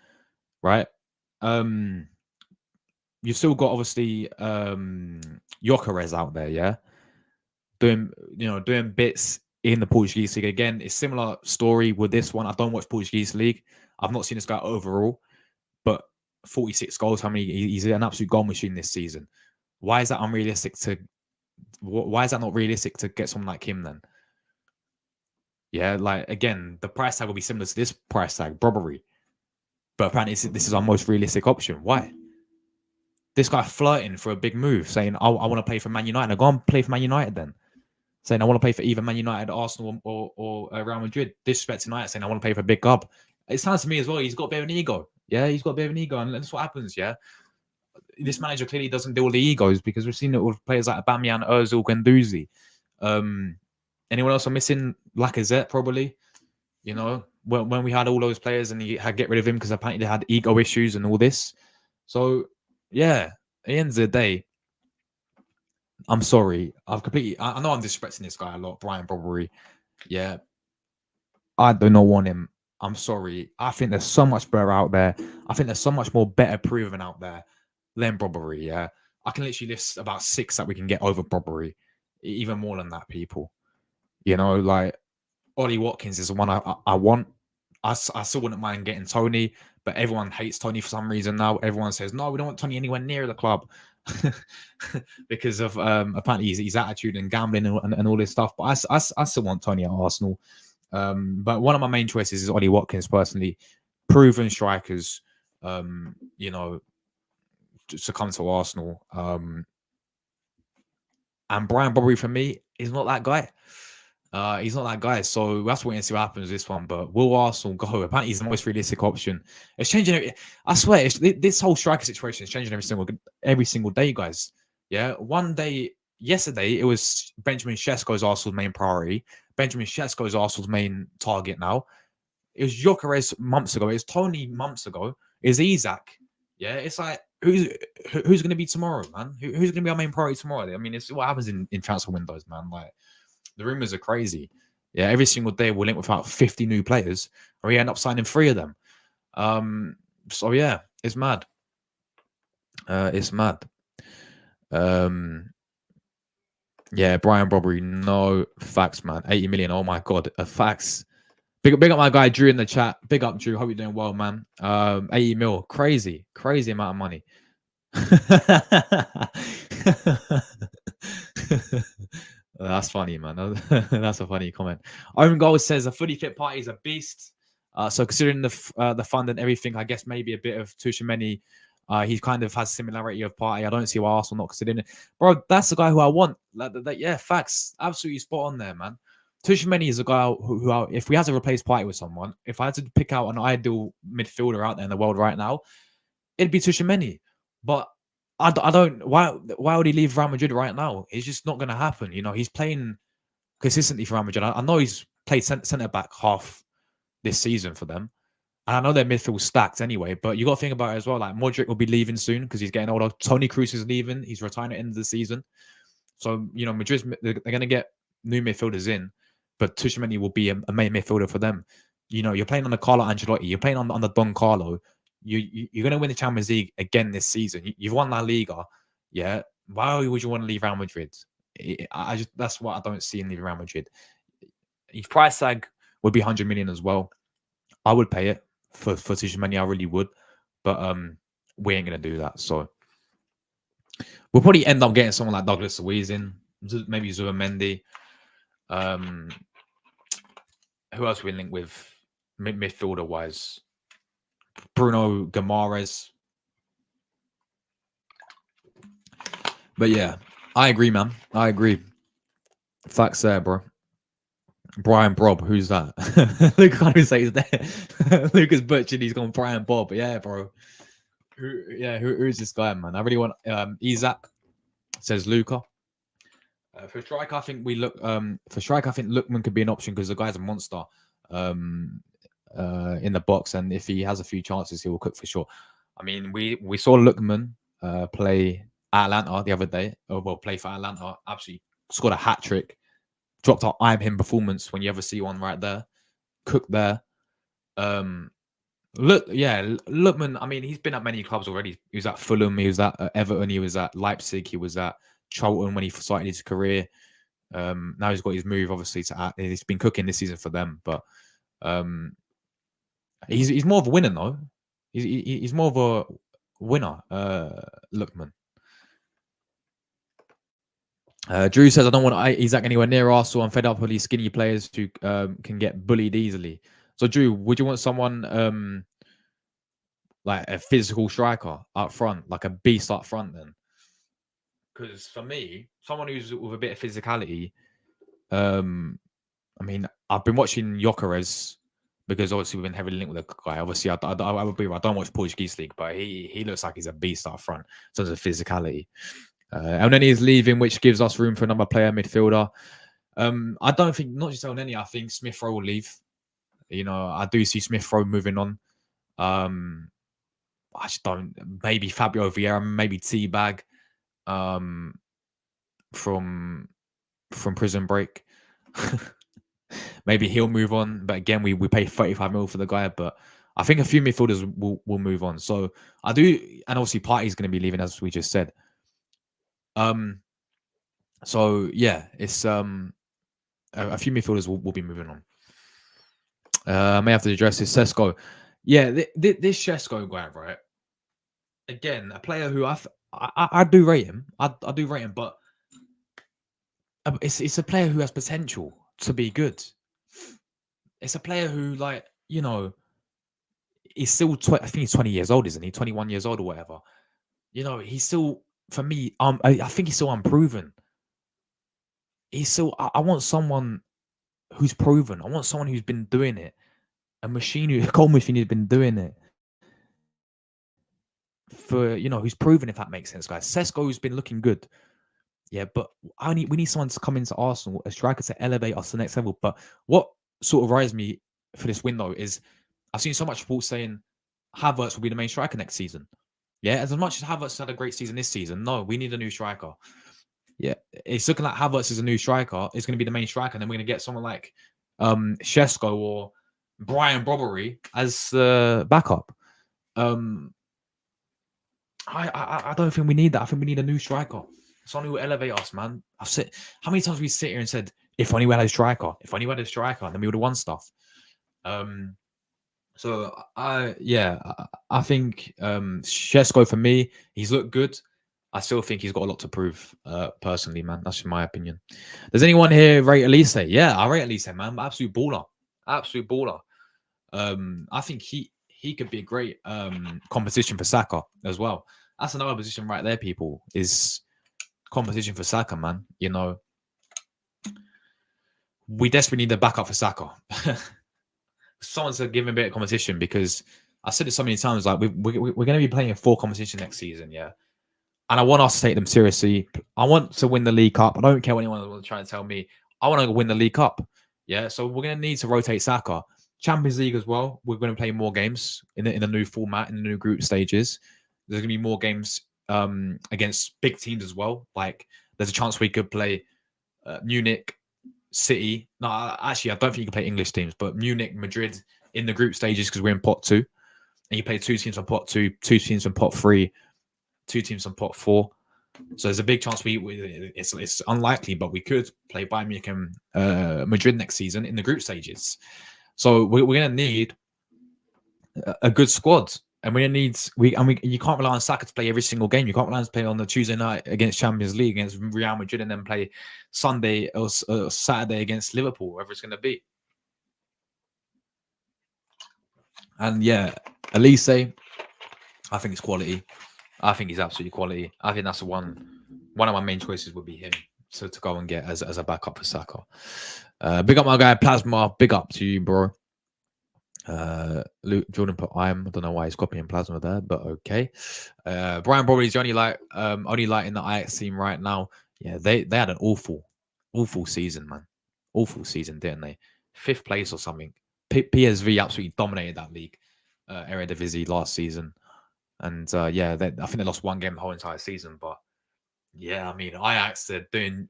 right? You've still got obviously Gyökeres out there, yeah, doing bits in the Portuguese league. Again, it's similar story with this one. I don't watch Portuguese league. I've not seen this guy overall, but 46 goals. How many? He's an absolute goal machine this season. Why is that unrealistic to? Why is that not realistic to get someone like him then? Yeah, like again, the price tag will be similar to this price tag, Brobbey. But apparently, this is our most realistic option. Why? This guy flirting for a big move, saying, I want to play for Man United. Now go and play for Man United then. Saying, I want to play for either Man United, Arsenal, or Real Madrid. Disrespect tonight, saying, I want to play for a big club. It sounds to me as well, he's got a bit of an ego. Yeah, he's got a bit of an ego. And that's what happens, yeah? This manager clearly doesn't deal with the egos because we've seen it with players like Aubameyang, Ozil, Guendouzi. Anyone else I'm missing? Lacazette, probably. You know, when we had all those players and he had to get rid of him because apparently they had ego issues and all this. So, yeah, at the end of the day, I'm sorry. I know I'm disrespecting this guy a lot, Brian Brobbey. Yeah. I do not want him. I'm sorry. I think there's so much better out there. I think there's so much more better proven out there than Brobbey, yeah. I can literally list about 6 that we can get over Brobbey. Even more than that, people. You know, like Ollie Watkins is the one I want. I still wouldn't mind getting Tony, but everyone hates Tony for some reason now. Everyone says, no, we don't want Tony anywhere near the club because of apparently his attitude and gambling and all this stuff. But I still want Tony at Arsenal. But one of my main choices is Ollie Watkins, personally. Proven strikers, you know, to come to Arsenal. And Brian Brobbey, for me, is not that guy. He's not that guy, so that's waiting to see what happens with this one. But will Arsenal go? Apparently, he's the most realistic option. It's changing. I swear, this whole striker situation is changing every single day, guys. Yeah, one day, yesterday, it was Benjamin Šeško's Arsenal's main priority. Benjamin Šeško's Arsenal's main target now. It was Gyökeres months ago. It was Tony months ago. It's Isak. Yeah, it's like who's going to be tomorrow, man? Who's going to be our main priority tomorrow? I mean, it's what happens in transfer windows, man. Like. The rumors are crazy. Yeah, every single day we're linked with about 50 new players, or we end up signing 3 of them. So yeah, it's mad. It's mad. Yeah, Brian Brobbey, no facts, man. 80 million. Oh my god, facts. Big up my guy Drew in the chat. Big up Drew. Hope you're doing well, man. 80 mil, crazy amount of money. That's funny, man. That's a funny comment. Owen Gold says a fully fit Partey is a beast. So considering the fund and everything, I guess maybe a bit of Tchouaméni. He kind of has similarity of Partey. I don't see why Arsenal not considering it, bro. That's the guy who I want. Yeah, facts. Absolutely spot on there, man. Tchouaméni is a guy who if we had to replace Partey with someone, if I had to pick out an ideal midfielder out there in the world right now, it'd be Tchouaméni. But I don't. Why would he leave Real Madrid right now? It's just not going to happen. You know, he's playing consistently for Real Madrid. I know he's played centre back half this season for them, and I know their midfield stacked anyway. But you got to think about it as well. Like Modric will be leaving soon because he's getting older. Toni Kroos is leaving. He's retiring at the end of the season. So you know, Madrid they're going to get new midfielders in, but Tchouaméni will be a main midfielder for them. You know, you're playing on the Carlo Ancelotti. You're playing on the Don Carlo. You're going to win the Champions League again this season. You've won La Liga, yeah. Why would you want to leave Real Madrid? That's what I don't see in leaving Real Madrid. His price tag would be 100 million as well. I would pay it for Tchouaméni. I really would, but we ain't going to do that. So we'll probably end up getting someone like Douglas Luiz in, maybe Zubimendi. Who else we link with midfielder wise? Bruno Guimaraes. But yeah, I agree, man. I agree. Facts there, bro. Brian Bob, who's that? Luke can't even say his name. Lucas butchered. He's gone Brian Bob. Yeah, bro. Who's this guy, man? I really want Isak. Says Luca. For strike, I think Lookman could be an option because the guy's a monster. In the box, and if he has a few chances, he will cook for sure. I mean, we saw Lookman play Atlanta the other day. Play for Atlanta. Absolutely scored a hat trick. Dropped our I'm him performance when you ever see one right there. Cook there. Lookman. I mean, he's been at many clubs already. He was at Fulham. He was at Everton. He was at Leipzig. He was at Charlton when he started his career. Now he's got his move, obviously. He's been cooking this season for them, but he's more of a winner, though. He's more of a winner, Lookman. Drew says, I don't want Isak anywhere near Arsenal. I'm fed up with these skinny players who can get bullied easily. So, Drew, would you want someone like a physical striker up front, like a beast up front then? Because for me, someone who's with a bit of physicality, I mean, I've been watching Gyökeres because obviously we've been heavily linked with the guy. Obviously, I don't watch Portuguese league, but he looks like he's a beast up front in terms of physicality. And then he's leaving, which gives us room for another player midfielder. I don't think, not just Elneny, I think Smith Rowe will leave. You know, I do see Smith Rowe moving on. I just don't. Maybe Fabio Vieira, maybe Teabag from Prison Break. Maybe he'll move on. But again, we pay 35 mil for the guy. But I think a few midfielders will move on. So I do, and obviously Partey's going to be leaving, as we just said. So yeah, it's a few midfielders will be moving on. I may have to address this. Šeško. Yeah, this Šeško guy, right? Again, a player who I do rate him. I do rate him, but it's a player who has potential to be good. It's a player who, like, you know, he's still I think he's 20 years old, isn't he? 21 years old or whatever. You know, he's still, for me, I think he's still unproven. He's still. I want someone who's proven. I want someone who's been doing it. A goal machine who's been doing it for, you know, who's proven, if that makes sense, guys. Šeško's been looking good. Yeah, but we need someone to come into Arsenal, a striker to elevate us to the next level. But what sort of worries me for this window is I've seen so much reports saying Havertz will be the main striker next season. Yeah, as much as Havertz had a great season this season, no, we need a new striker. Yeah, it's looking like Havertz is a new striker. It's going to be the main striker, and then we're going to get someone like Šeško or Brian Brobbey as backup. I don't think we need that. I think we need a new striker. Someone who will elevate us, man. How many times we sit here and said, if only we had a striker, and then we would have won stuff. So I think Šeško, for me, he's looked good. I still think he's got a lot to prove, personally, man. That's my opinion. Does anyone here rate Elise? Yeah, I rate Elise, man. Absolute baller. Absolute baller. I think he could be a great competition for Saka as well. That's another position right there, people, is competition for Saka, man. You know, we desperately need a backup for Saka. Someone to give him a bit of competition, because I said it so many times, like we're going to be playing a full competition next season, yeah. And I want us to take them seriously. I want to win the League Cup. I don't care what anyone will try to tell me. I want to win the League Cup. Yeah, so we're going to need to rotate Saka. Champions League as well. We're going to play more games in the new format, in the new group stages. There's going to be more games against big teams as well. Like, there's a chance we could play Munich, City. No, actually, I don't think you can play English teams, but Munich, Madrid in the group stages, because we're in pot 2. And you play 2 teams on pot 2, 2 teams on pot 3, 2 teams on pot 4. So there's a big chance it's unlikely, but we could play Bayern Munich and Madrid next season in the group stages. So we're going to need a good squad, and you can't rely on Saka to play every single game. You can't rely on to play on the Tuesday night against Champions League against Real Madrid, and then play Sunday or Saturday against Liverpool, wherever it's going to be. And yeah, Elise, I think it's quality. I think he's absolutely quality. I think that's one of my main choices would be him to go and get as a backup for Saka. Big up my guy Plasma. Big up to you, bro. Jordan put I don't know why he's copying Plasma there, but okay. Brian Brobbey's only light in the Ajax team right now. Yeah, they had an awful season, man. Awful season, didn't they? 5th place or something. PSV absolutely dominated that league, Eredivisie last season. And yeah, I think they lost one game the whole entire season. But yeah, I mean, Ajax, they've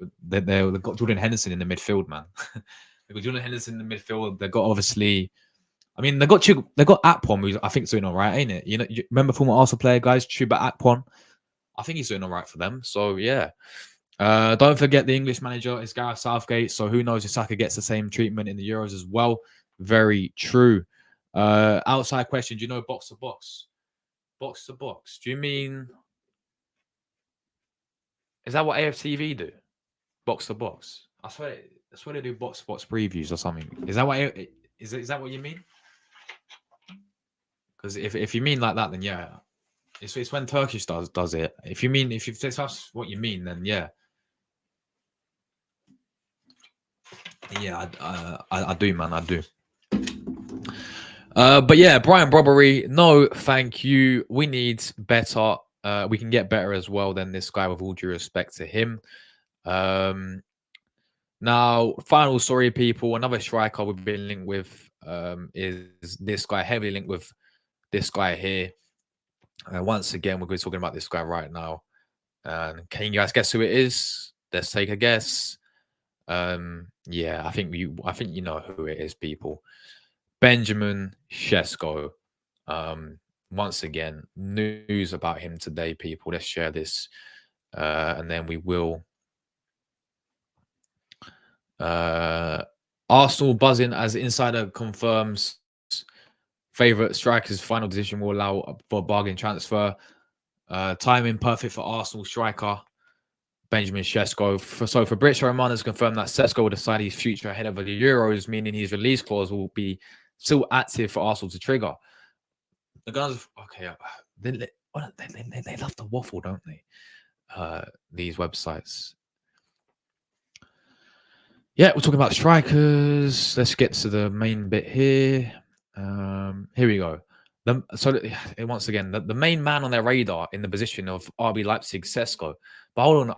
got Jordan Henderson in the midfield, man. They've got Jordan Henderson in the midfield. They've got obviously, I mean, they've got Akpom, who I think is doing all right, ain't it? You know, you remember former Arsenal player, guys, Chuba Akpom. I think he's doing all right for them. So yeah. Don't forget the English manager is Gareth Southgate. So who knows if Saka gets the same treatment in the Euros as well. Very true. Outside question, do you know box to box? Box to box. Do you mean, is that what AFTV do? Box to box. I swear they do box to box previews or something. Is that what is that what you mean? Because if you mean like that, then yeah, it's when Turkish does it. If that's what you mean, then yeah, I do, man, I do. But yeah, Brian Brobbey, no, thank you. We need better. We can get better as well than this guy, with all due respect to him. Now, final story, people. Another striker we've been linked with is this guy, heavily linked with this guy here. Once again, we're going to be talking about this guy right now. And can you guys guess who it is? Let's take a guess. Yeah, I think you know who it is, people. Benjamin Šeško. Once again, news about him today, people. Let's share this, and then we will. Arsenal buzzing as insider confirms favorite strikers' final decision will allow for a bargain transfer. Timing perfect for Arsenal striker Benjamin Šeško. So Fabrizio Romano has confirmed that Šeško will decide his future ahead of the Euros, meaning his release clause will be still active for Arsenal to trigger. The Gunners, okay, they love to waffle, don't they? These websites. Yeah, we're talking about strikers. Let's get to the main bit here. Here we go. Once again, the main man on their radar in the position of RB Leipzig, Šeško. But hold on,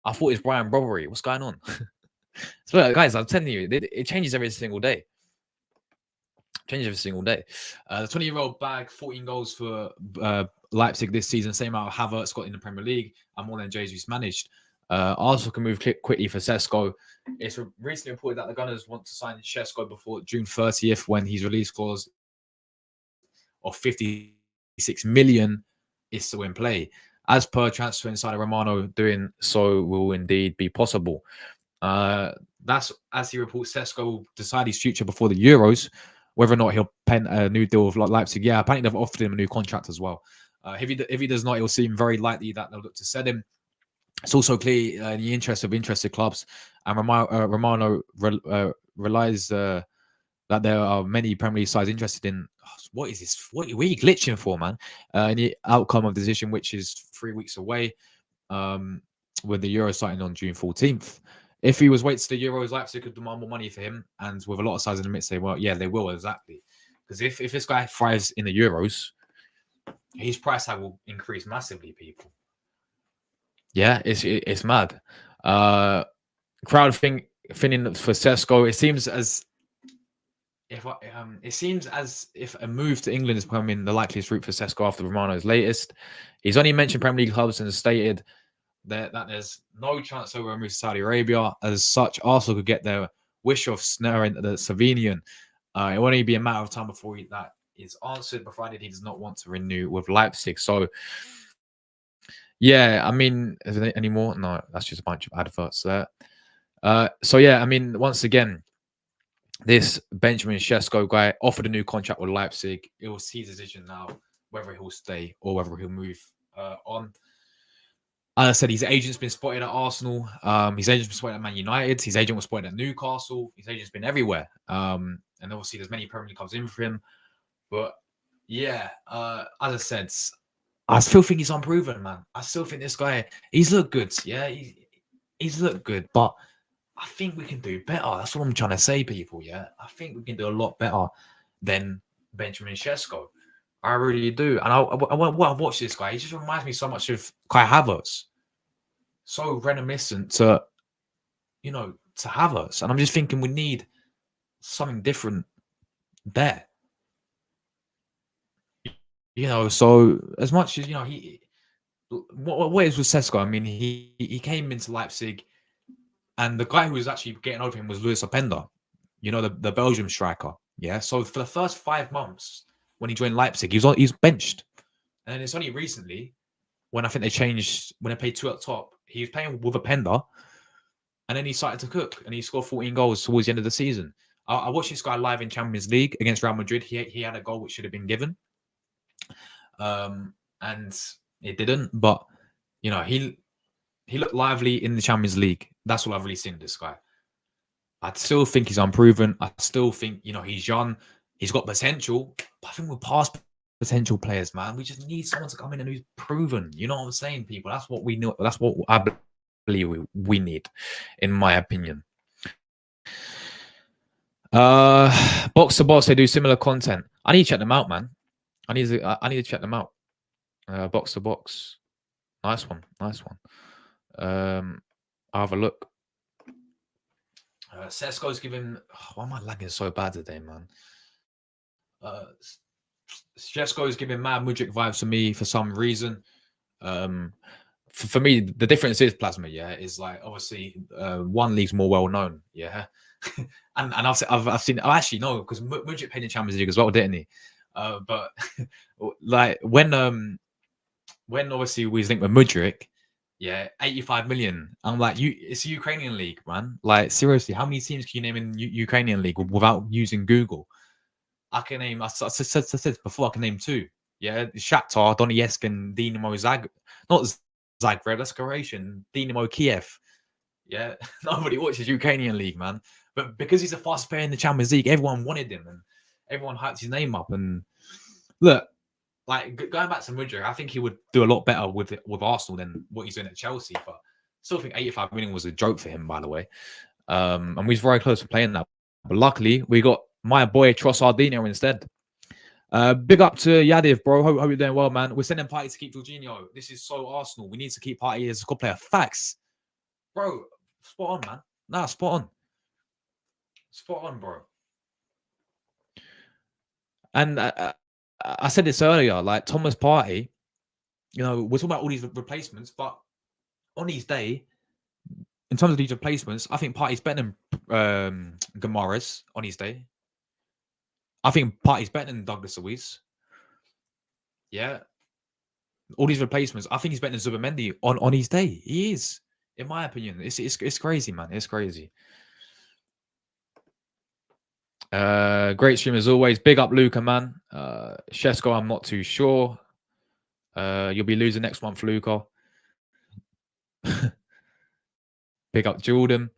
I thought it was Brian Brobbey. What's going on? So, guys, I'm telling you, it changes every single day. The 20-year-old bagged 14 goals for Leipzig this season, same amount of Havertz got in the Premier League, and more than Jesus managed. Arsenal can move quickly for Šeško. It's recently reported that the Gunners want to sign Šeško before June 30th, when his release clause of 56 million is still in play. As per transfer insider Romano, doing so will indeed be possible. That's as he reports, Šeško will decide his future before the Euros, whether or not he'll pen a new deal with Leipzig. Yeah, apparently they've offered him a new contract as well. If he does not, it will seem very likely that they'll look to sell him. It's also clear in the interest of interested clubs, and Romano realized that there are many Premier League sides interested in. What is this? What are you glitching for, man? In the outcome of the decision, which is 3 weeks away, with the Euro starting on June 14th. If he was waiting to the Euros, Leipzig could demand more money for him, and with a lot of sides in the midst, say, well, yeah, they will, exactly. Because if this guy thrives in the Euros, his price tag will increase massively, people. Yeah, it's mad. Crowd thinning for Šeško. It seems as if a move to England is becoming the likeliest route for Šeško after Romano's latest. He's only mentioned Premier League clubs and has stated that there's no chance over a move to Saudi Arabia. As such, Arsenal could get their wish of snaring the Slovenian. It will only be a matter of time before that is answered, provided he does not want to renew with Leipzig. So, yeah, I mean, is there any more? No, that's just a bunch of adverts there. So, yeah, I mean, once again, this Benjamin Šeško guy offered a new contract with Leipzig. It was his decision now whether he'll stay or whether he'll move on. As I said, his agent's been spotted at Arsenal. His agent's been spotted at Man United. His agent was spotted at Newcastle. His agent's been everywhere. And obviously, there's many Premier League clubs in for him. But yeah, as I said, I still think he's unproven, man. I still think this guy, he's looked good. Yeah, he's looked good. But I think we can do better. That's what I'm trying to say, people. Yeah, I think we can do a lot better than Benjamin Šeško. I really do. And I've watched this guy. He just reminds me so much of Kai Havertz. So reminiscent to Havertz. And I'm just thinking we need something different there. So as much as he what is with Šeško? I mean, he came into Leipzig, and the guy who was actually getting over him was Luis Openda, the Belgium striker. Yeah. So for the first 5 months when he joined Leipzig, he's benched, and then it's only recently when I think when they played 2 at top, he was playing with Openda, and then he started to cook, and he scored 14 goals towards the end of the season. I watched this guy live in Champions League against Real Madrid. He had a goal which should have been given, and it didn't. But he looked lively in the Champions League. That's all I've really seen of this guy. I still think he's unproven. I still think he's young. He's got potential. But I think we're past potential players, man. We just need someone to come in and who's proven. You know what I'm saying, people? That's what we know. That's what I believe we need, in my opinion. Box to Box, they do similar content. I need to check them out, man. I need to check them out. Box to Box, nice one. I'll have a look. Šeško's giving. Why am I lagging so bad today, man? Šeško is giving mad Mudryk vibes to me for some reason. For me, the difference is Plasma. Yeah, is like obviously one league's more well known. Yeah, and I've seen. I actually know because Mudryk played in Champions League as well, didn't he? But like when obviously we was linked with Mudryk, yeah, 85 million. I'm like, it's a Ukrainian league, man. Like seriously, how many teams can you name in Ukrainian league without using Google? I can name. I said before. I can name 2. Yeah, Shakhtar, Donetsk, and Dinamo Zagreb. Not Zagreb. That's Croatian. Dinamo Kiev. Yeah, nobody watches Ukrainian league, man. But because he's the fastest player in the Champions League, everyone wanted him, and everyone hyped his name up. And look, like going back to Mudryk, I think he would do a lot better with Arsenal than what he's doing at Chelsea. But I still think 85 million was a joke for him, by the way. And we was very close to playing that. But luckily, we got my boy Trossardinho instead. Big up to Yadiv, bro. Hope you're doing well, man. We're sending Partey to keep Jorginho. This is so Arsenal. We need to keep Partey as a squad player. Facts, bro. Spot on, man. Nah, spot on, bro. And I said this earlier, like Thomas Partey. We're talking about all these replacements, but on his day, in terms of these replacements, I think Partey's better than Guimaraes on his day. I think Partey's better than Douglas Luiz. Yeah. All these replacements, I think he's better than Zubimendi on his day. He is, in my opinion. It's crazy, man. It's crazy. Great stream as always. Big up Luca, man. Šeško, I'm not too sure. You'll be losing next month, Luca. Big up Jordan.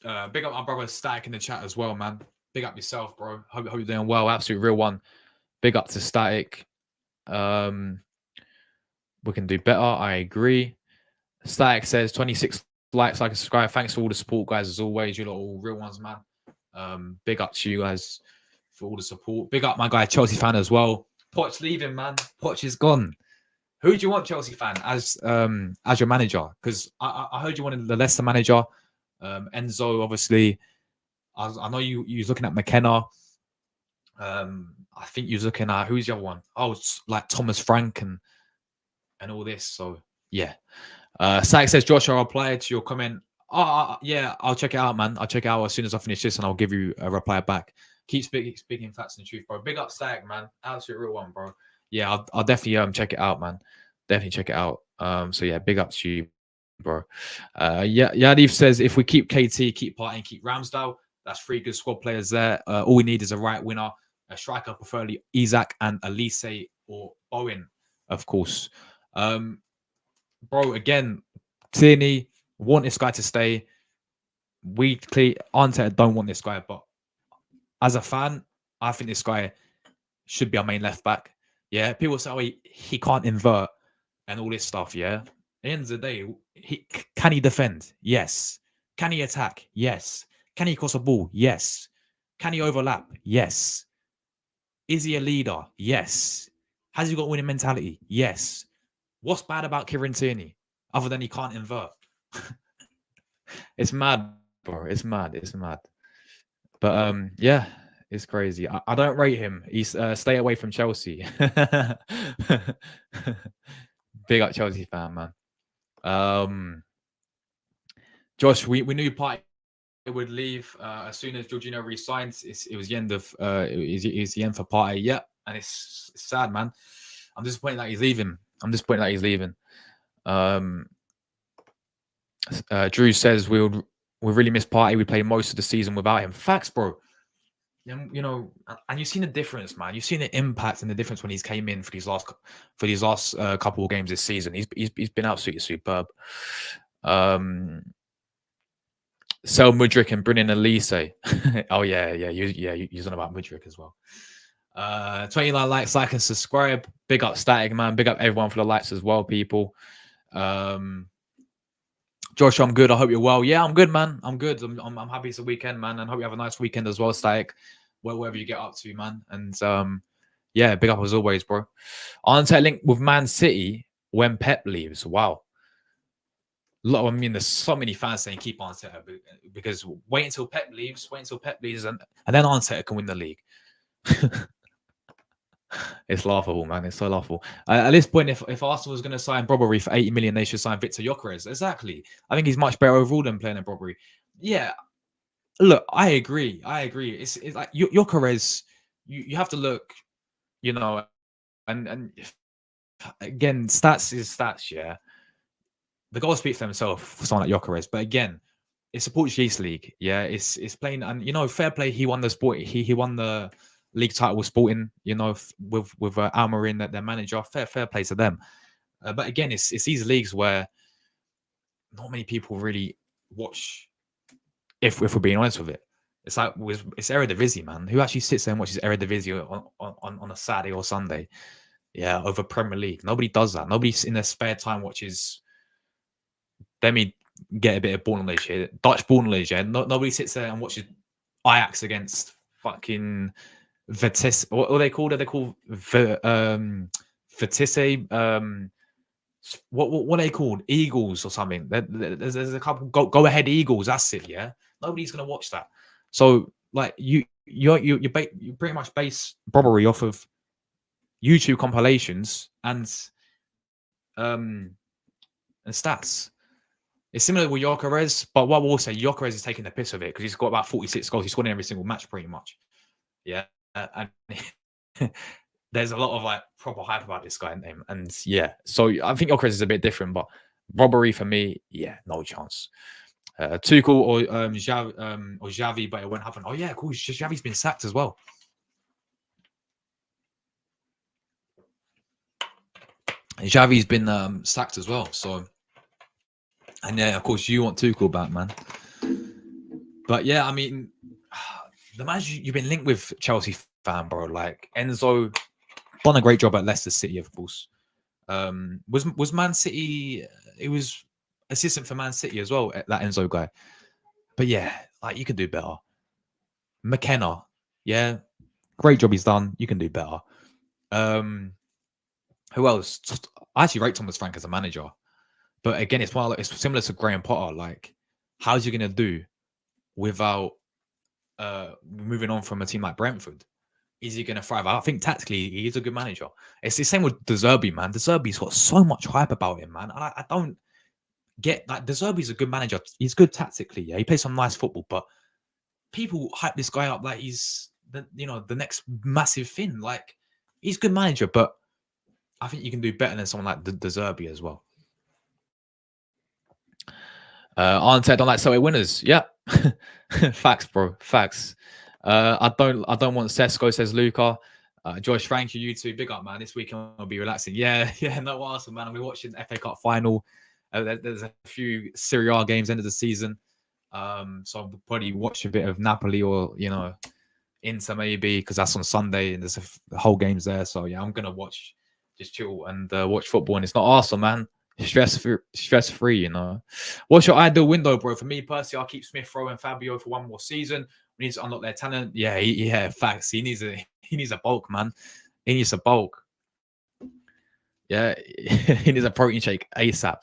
Big up my brother Static in the chat as well, man. Big up yourself, bro. Hope you're doing well. Absolute real one. Big up to Static. We can do better. I agree. Static says 26 likes, like and subscribe. Thanks for all the support, guys. As always, you're all real ones, man. Big up to you guys for all the support. Big up my guy Chelsea fan as well. Poch leaving, man. Poch is gone. Who do you want, Chelsea fan, as your manager? Because I heard you wanted the Leicester manager. Enzo, obviously. I know you was looking at McKenna. I think you was looking at who's the other one? Oh, it's like Thomas Frank and all this. So yeah. Sack says, Josh, I'll reply to your comment. Yeah, I'll check it out, man. I'll check it out as soon as I finish this, and I'll give you a reply back. Keep speaking facts and the truth, bro. Big up, Sack, man. Absolute real one, bro. Yeah, I'll definitely check it out, man. Definitely check it out. So yeah, big up to you, bro. Yadiv says, if we keep KT, keep Partey, and keep Ramsdale, that's 3 good squad players there. All we need is a right winner, a striker, preferably Isak and Elise or Bowen, of course. Bro, again, Tierney, want this guy to stay. We clearly don't want this guy, but as a fan, I think this guy should be our main left back. Yeah, people say, oh, he can't invert and all this stuff. Yeah, at the end of the day, can he defend? Yes. Can he attack? Yes. Can he cross a ball? Yes. Can he overlap? Yes. Is he a leader? Yes. Has he got winning mentality? Yes. What's bad about Kieran Tierney other than he can't invert? It's mad, bro. It's mad. But yeah, It's crazy. I don't rate him. He's stay away from Chelsea. Big up Chelsea fan, man. Josh, we knew Partey would leave as soon as Jorginho re-signed. It was the end of it was the end for Partey. Yeah, and it's sad, man. I'm disappointed that he's leaving. Drew says we really miss Partey. We play most of the season without him. Facts, bro. And you've seen the difference, man. You've seen the impact and the difference when he's came in for these last couple of games this season. He's been absolutely superb. Sell Mudryk and bring in Elise. Oh yeah. You're on about Mudryk as well. 29 likes, like and subscribe. Big up Static, man. Big up everyone for the likes as well, people. Josh, I'm good. I hope you're well. Yeah, I'm good, man. I'm good. I'm happy it's a weekend, man, and hope you have a nice weekend as well, Static. Wherever you get up to, man. And yeah, big up as always, bro. Arteta link with Man City when Pep leaves. Wow. There's so many fans saying keep Arteta because wait until Pep leaves, and then Arteta can win the league. It's laughable, man. It's so laughable. At this point, if Arsenal was going to sign Brobbey for 80 million, they should sign Victor Gyökeres. Exactly. I think he's much better overall than playing at Brobbey. Yeah. Look, I agree. It's like Gyökeres. You have to look, and again, stats is stats. Yeah. The goals speak for themselves for someone like Gyökeres, but again, it's a Portuguese league. Yeah, it's playing, and fair play. He won the sport. He won the league title with Sporting. With Almarin, their manager. Fair play to them. But again, it's these leagues where not many people really watch. If we're being honest with it, it's like it's Eredivisie, man. Who actually sits there and watches Eredivisie on a Saturday or Sunday? Yeah, over Premier League. Nobody does that. Nobody's in their spare time watches. Let me get a bit of ball knowledge here. Dutch ball knowledge, yeah. Nobody sits there and watches Ajax against fucking Vitesse. What are they called? Are they called Vitesse? What are they called? Eagles or something? There's a couple go ahead Eagles. That's it, yeah. Nobody's gonna watch that. So like you pretty much base Brobbey off of YouTube compilations and stats. It's similar with Gyökeres, but what we'll say, Gyökeres is taking the piss of it because he's got about 46 goals. He's scored in every single match, pretty much. Yeah, and there's a lot of like proper hype about this guy name, and yeah. So I think Gyökeres is a bit different, but Brobbey for me, yeah, no chance. Tuchel or Xavi, but it won't happen. Oh yeah, cool. Xavi's been sacked as well. Xavi's been sacked as well. So. And yeah, of course, you want Tuchel back, man. But yeah, I mean, the man you've been linked with Chelsea fan, bro. Like Enzo done a great job at Leicester City, of course. Was Man City? It was assistant for Man City as well, that Enzo guy. But yeah, like you can do better. McKenna, yeah, great job he's done. You can do better. Who else? I actually rate Thomas Frank as a manager. But again, it's similar to Graham Potter. Like, how's you gonna do without moving on from a team like Brentford? Is he gonna thrive? I think tactically he's a good manager. It's the same with De Zerbi, man. De Zerbi's got so much hype about him, man. I don't get like De Zerbi's a good manager. He's good tactically. Yeah, he plays some nice football, but people hype this guy up like he's the next massive thing. Like, he's a good manager, but I think you can do better than someone like De Zerbi as well. Arteta don't like so winners. Yeah. Facts, bro. Facts. I don't want Šeško, says Luca. Josh, thank you too. Big up, man. This weekend I'll be relaxing. Yeah, no awesome, man. We're watching the FA Cup final. There's a few Serie A games end of the season. So I'll probably watch a bit of Napoli or Inter maybe, because that's on Sunday and there's the whole game's there. So yeah, I'm gonna just chill and watch football, and it's not Arsenal, man. Stress free, What's your ideal window, bro? For me personally, I'll keep Smith Rowe and Fabio for one more season. We need to unlock their talent. Yeah, facts. He needs a bulk, man. He needs a bulk. Yeah, he needs a protein shake ASAP.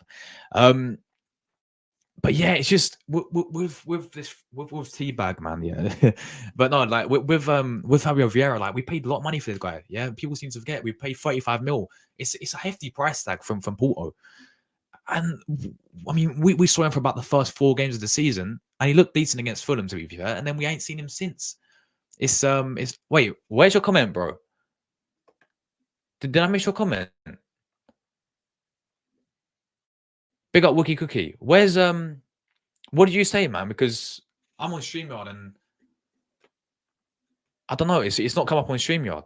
But yeah, it's just with Teabag, man. Yeah, but no, like with Fabio Vieira, like we paid a lot of money for this guy. Yeah, people seem to forget we paid 35 mil. It's a hefty price tag from Porto, and I mean we saw him for about the first 4 games of the season, and he looked decent against Fulham, to be fair, and then we ain't seen him since. It's wait, where's your comment, bro? Did I miss your comment? Big up Wookie Cookie. Where's what did you say, man? Because I'm on StreamYard and I don't know. It's not come up on StreamYard.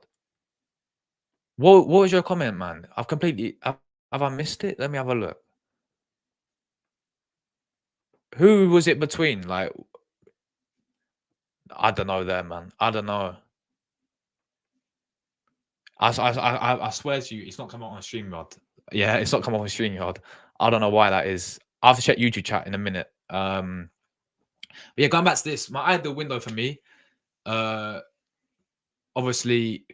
What was your comment, man? Have I missed it? Let me have a look. Who was it between? Like, I don't know there, man. I don't know. I swear to you, it's not come up on StreamYard. Yeah, it's not come up on StreamYard. I don't know why that is. I'll have to check YouTube chat in a minute. But yeah, going back to this, my ideal window for me, obviously,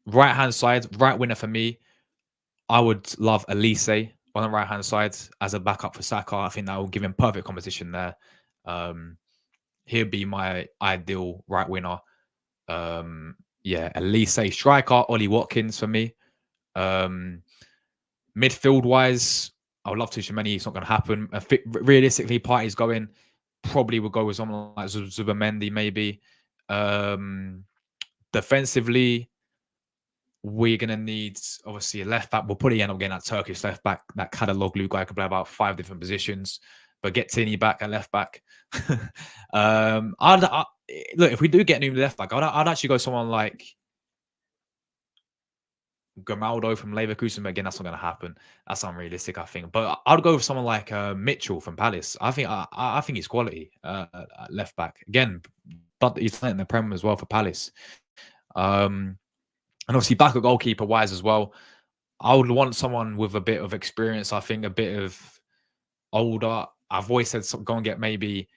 right hand side, right winner for me. I would love Elise on the right hand side as a backup for Saka. I think that will give him perfect competition there. He'll be my ideal right winner. Yeah, Elise striker, Ollie Watkins for me. Midfield wise, I would love to Tchouameni. It's not going to happen. Realistically, Partey's going. Probably would go with someone like Zubamendi, maybe. Defensively, we're going to need, obviously, a left back. We'll probably end up getting that Turkish left back, that Kadaloglu guy could play about 5 different positions, but get Tini back at left back. Look, if we do get a new left back, I'd actually go someone like Grimaldo from Leverkusen, but again, that's not going to happen. That's unrealistic, I think. But I'd go with someone like Mitchell from Palace. I think he's quality at left back again, but he's playing in the Prem as well for Palace. And obviously, backup goalkeeper wise as well, I would want someone with a bit of experience. I think a bit of older. I've always said go and get maybe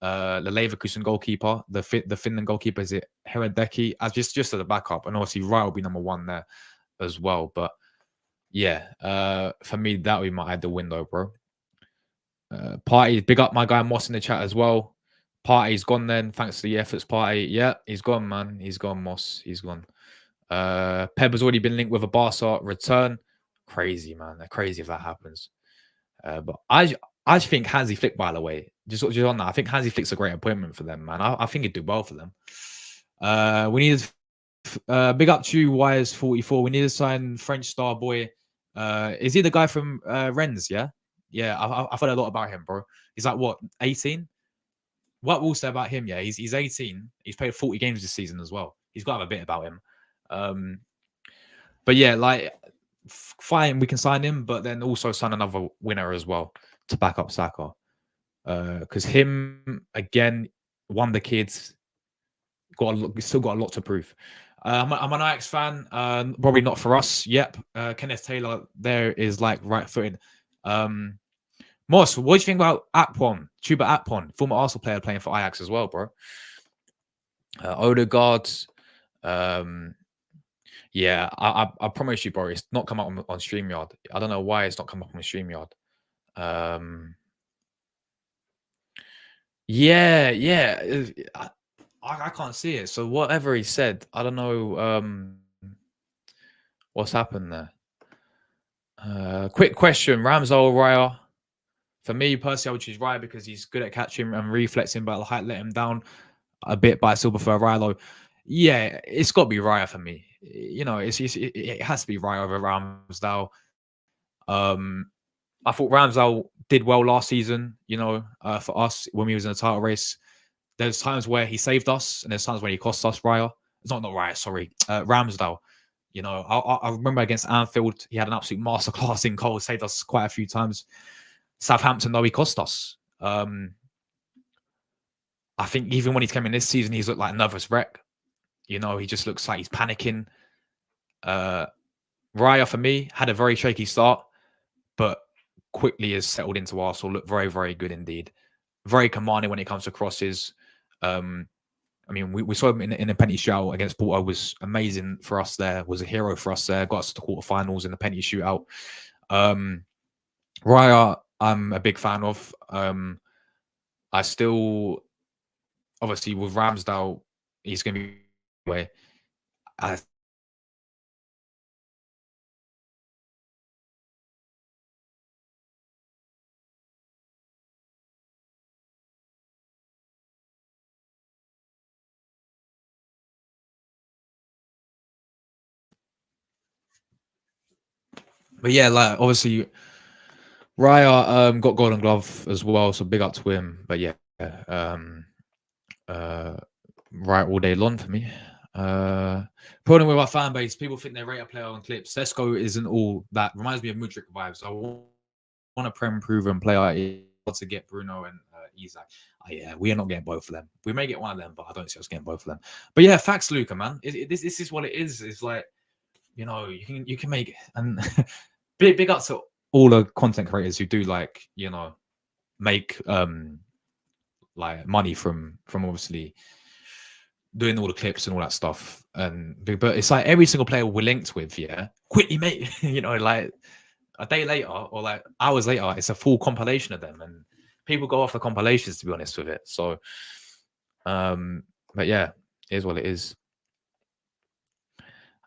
the Leverkusen goalkeeper, the Finland goalkeeper. Is it Heredecki? As just as a backup, and obviously Wright will be number 1 there as well. But yeah, for me that would be my ideal window, bro. Partey, big up my guy Moss in the chat as well. Partey's gone then, thanks to the efforts. Partey, yeah, he's gone, man. He's gone, Moss. He's gone. Pep has already been linked with a Barca return. Crazy, man. They're crazy if that happens. But I think Hansi Flick, by the way, just on that, I think Hansi Flick's a great appointment for them, man. I think he'd do well for them. We need big up to Wires44. We need to sign French star boy. Is he the guy from Rennes? Yeah, I've heard a lot about him, bro. He's like what, 18? What we'll say about him? Yeah, he's 18. He's played 40 games this season as well. He's got to have a bit about him. But yeah, like fine, we can sign him, but then also sign another winner as well to back up Saka. Because him again, one of the kids still got a lot to prove. I'm an Ajax fan. Probably not for us. Yep. Kenneth Taylor there is like right footed. Moss, what do you think about Akpom? Chuba Akpom, former Arsenal player playing for Ajax as well, bro. Odegaard. Yeah, I promise you, bro, it's not come up on StreamYard. I don't know why it's not come up on StreamYard. Yeah. I can't see it. So whatever he said, I don't know what's happened there. Quick question, Ramsdale or Raya? For me, personally, I would choose Raya because he's good at catching and reflexing, but I'll let him down a bit, but I still prefer Raya. Yeah, it's got to be Raya for me. You know, it has to be Raya over Ramsdale. I thought Ramsdale did well last season, you know, for us when we was in the title race. There's times where he saved us, and there's times when he cost us. Raya, it's not Raya, sorry, Ramsdale. You know, I remember against Anfield, he had an absolute masterclass in goal, saved us quite a few times. Southampton, though, he cost us. I think even when he came in this season, he's looked like a nervous wreck. You know, he just looks like he's panicking. Raya, for me, had a very shaky start, but quickly has settled into Arsenal. Looked very, very good indeed. Very commanding when it comes to crosses. I mean, we saw him in the penalty shootout against Porto. Was amazing for us there. Was a hero for us there. Got us to the quarterfinals in the penalty shootout. Raya, I'm a big fan of. I still, obviously, with Ramsdale, he's going to be way. I But yeah, like obviously Raya got Golden Glove as well, so big up to him. But yeah, right all day long for me. Problem with our fan base, people think they rate a player on clips. Šeško isn't all that. Reminds me of Mudryk vibes. I want a prem proven player to get Bruno and Isak. Yeah, we are not getting both of them. We may get one of them, but I don't see us getting both of them. But yeah, facts, Luca, man. This is what it is. It's like, you know, you can make, and big up to all the content creators who do, like, you know, make like money from obviously doing all the clips and all that stuff. And but it's like every single player we're linked with, yeah, quickly, mate. You know, like a day later or like hours later, it's a full compilation of them, and people go off the compilations, to be honest with it. So but yeah, it is what it is.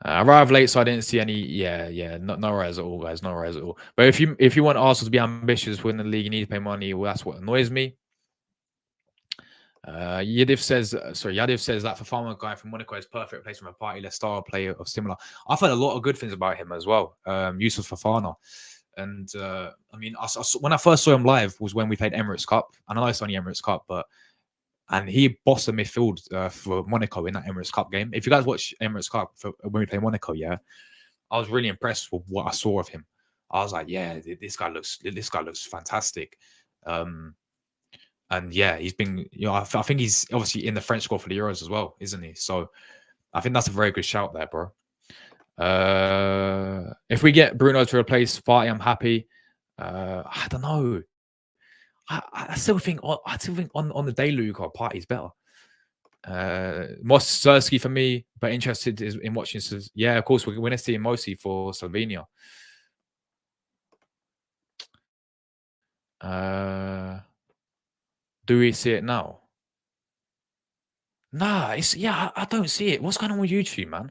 I arrived late, so I didn't see any. Yeah, no rise at all, guys. No rise at all. But if you want Arsenal to be ambitious, win the league, you need to pay money. Well, that's what annoys me. Yadiv says that Fafana guy from Monaco is perfect replacement for Partey, a star player of similar. I've heard a lot of good things about him as well. Yusuf Fafana, and I mean, when I first saw him live was when we played Emirates Cup, and I know it's only Emirates Cup, and he bossed the midfield for Monaco in that Emirates Cup game. If you guys watch Emirates Cup when we play Monaco, yeah, I was really impressed with what I saw of him. I was like, yeah, this guy looks fantastic. And yeah, he's been, you know, I think he's obviously in the French squad for the Euros as well, isn't he? So I think that's a very good shout there, bro. If we get Bruno to replace Partey, I'm happy. I don't know. I still think on the day, Luke, or Partey's better. Mossy for me, but interested in watching. Yeah, of course, we're going to see Mossy for Slovenia. Do we see it now? Nah, I don't see it. What's going on with YouTube, man?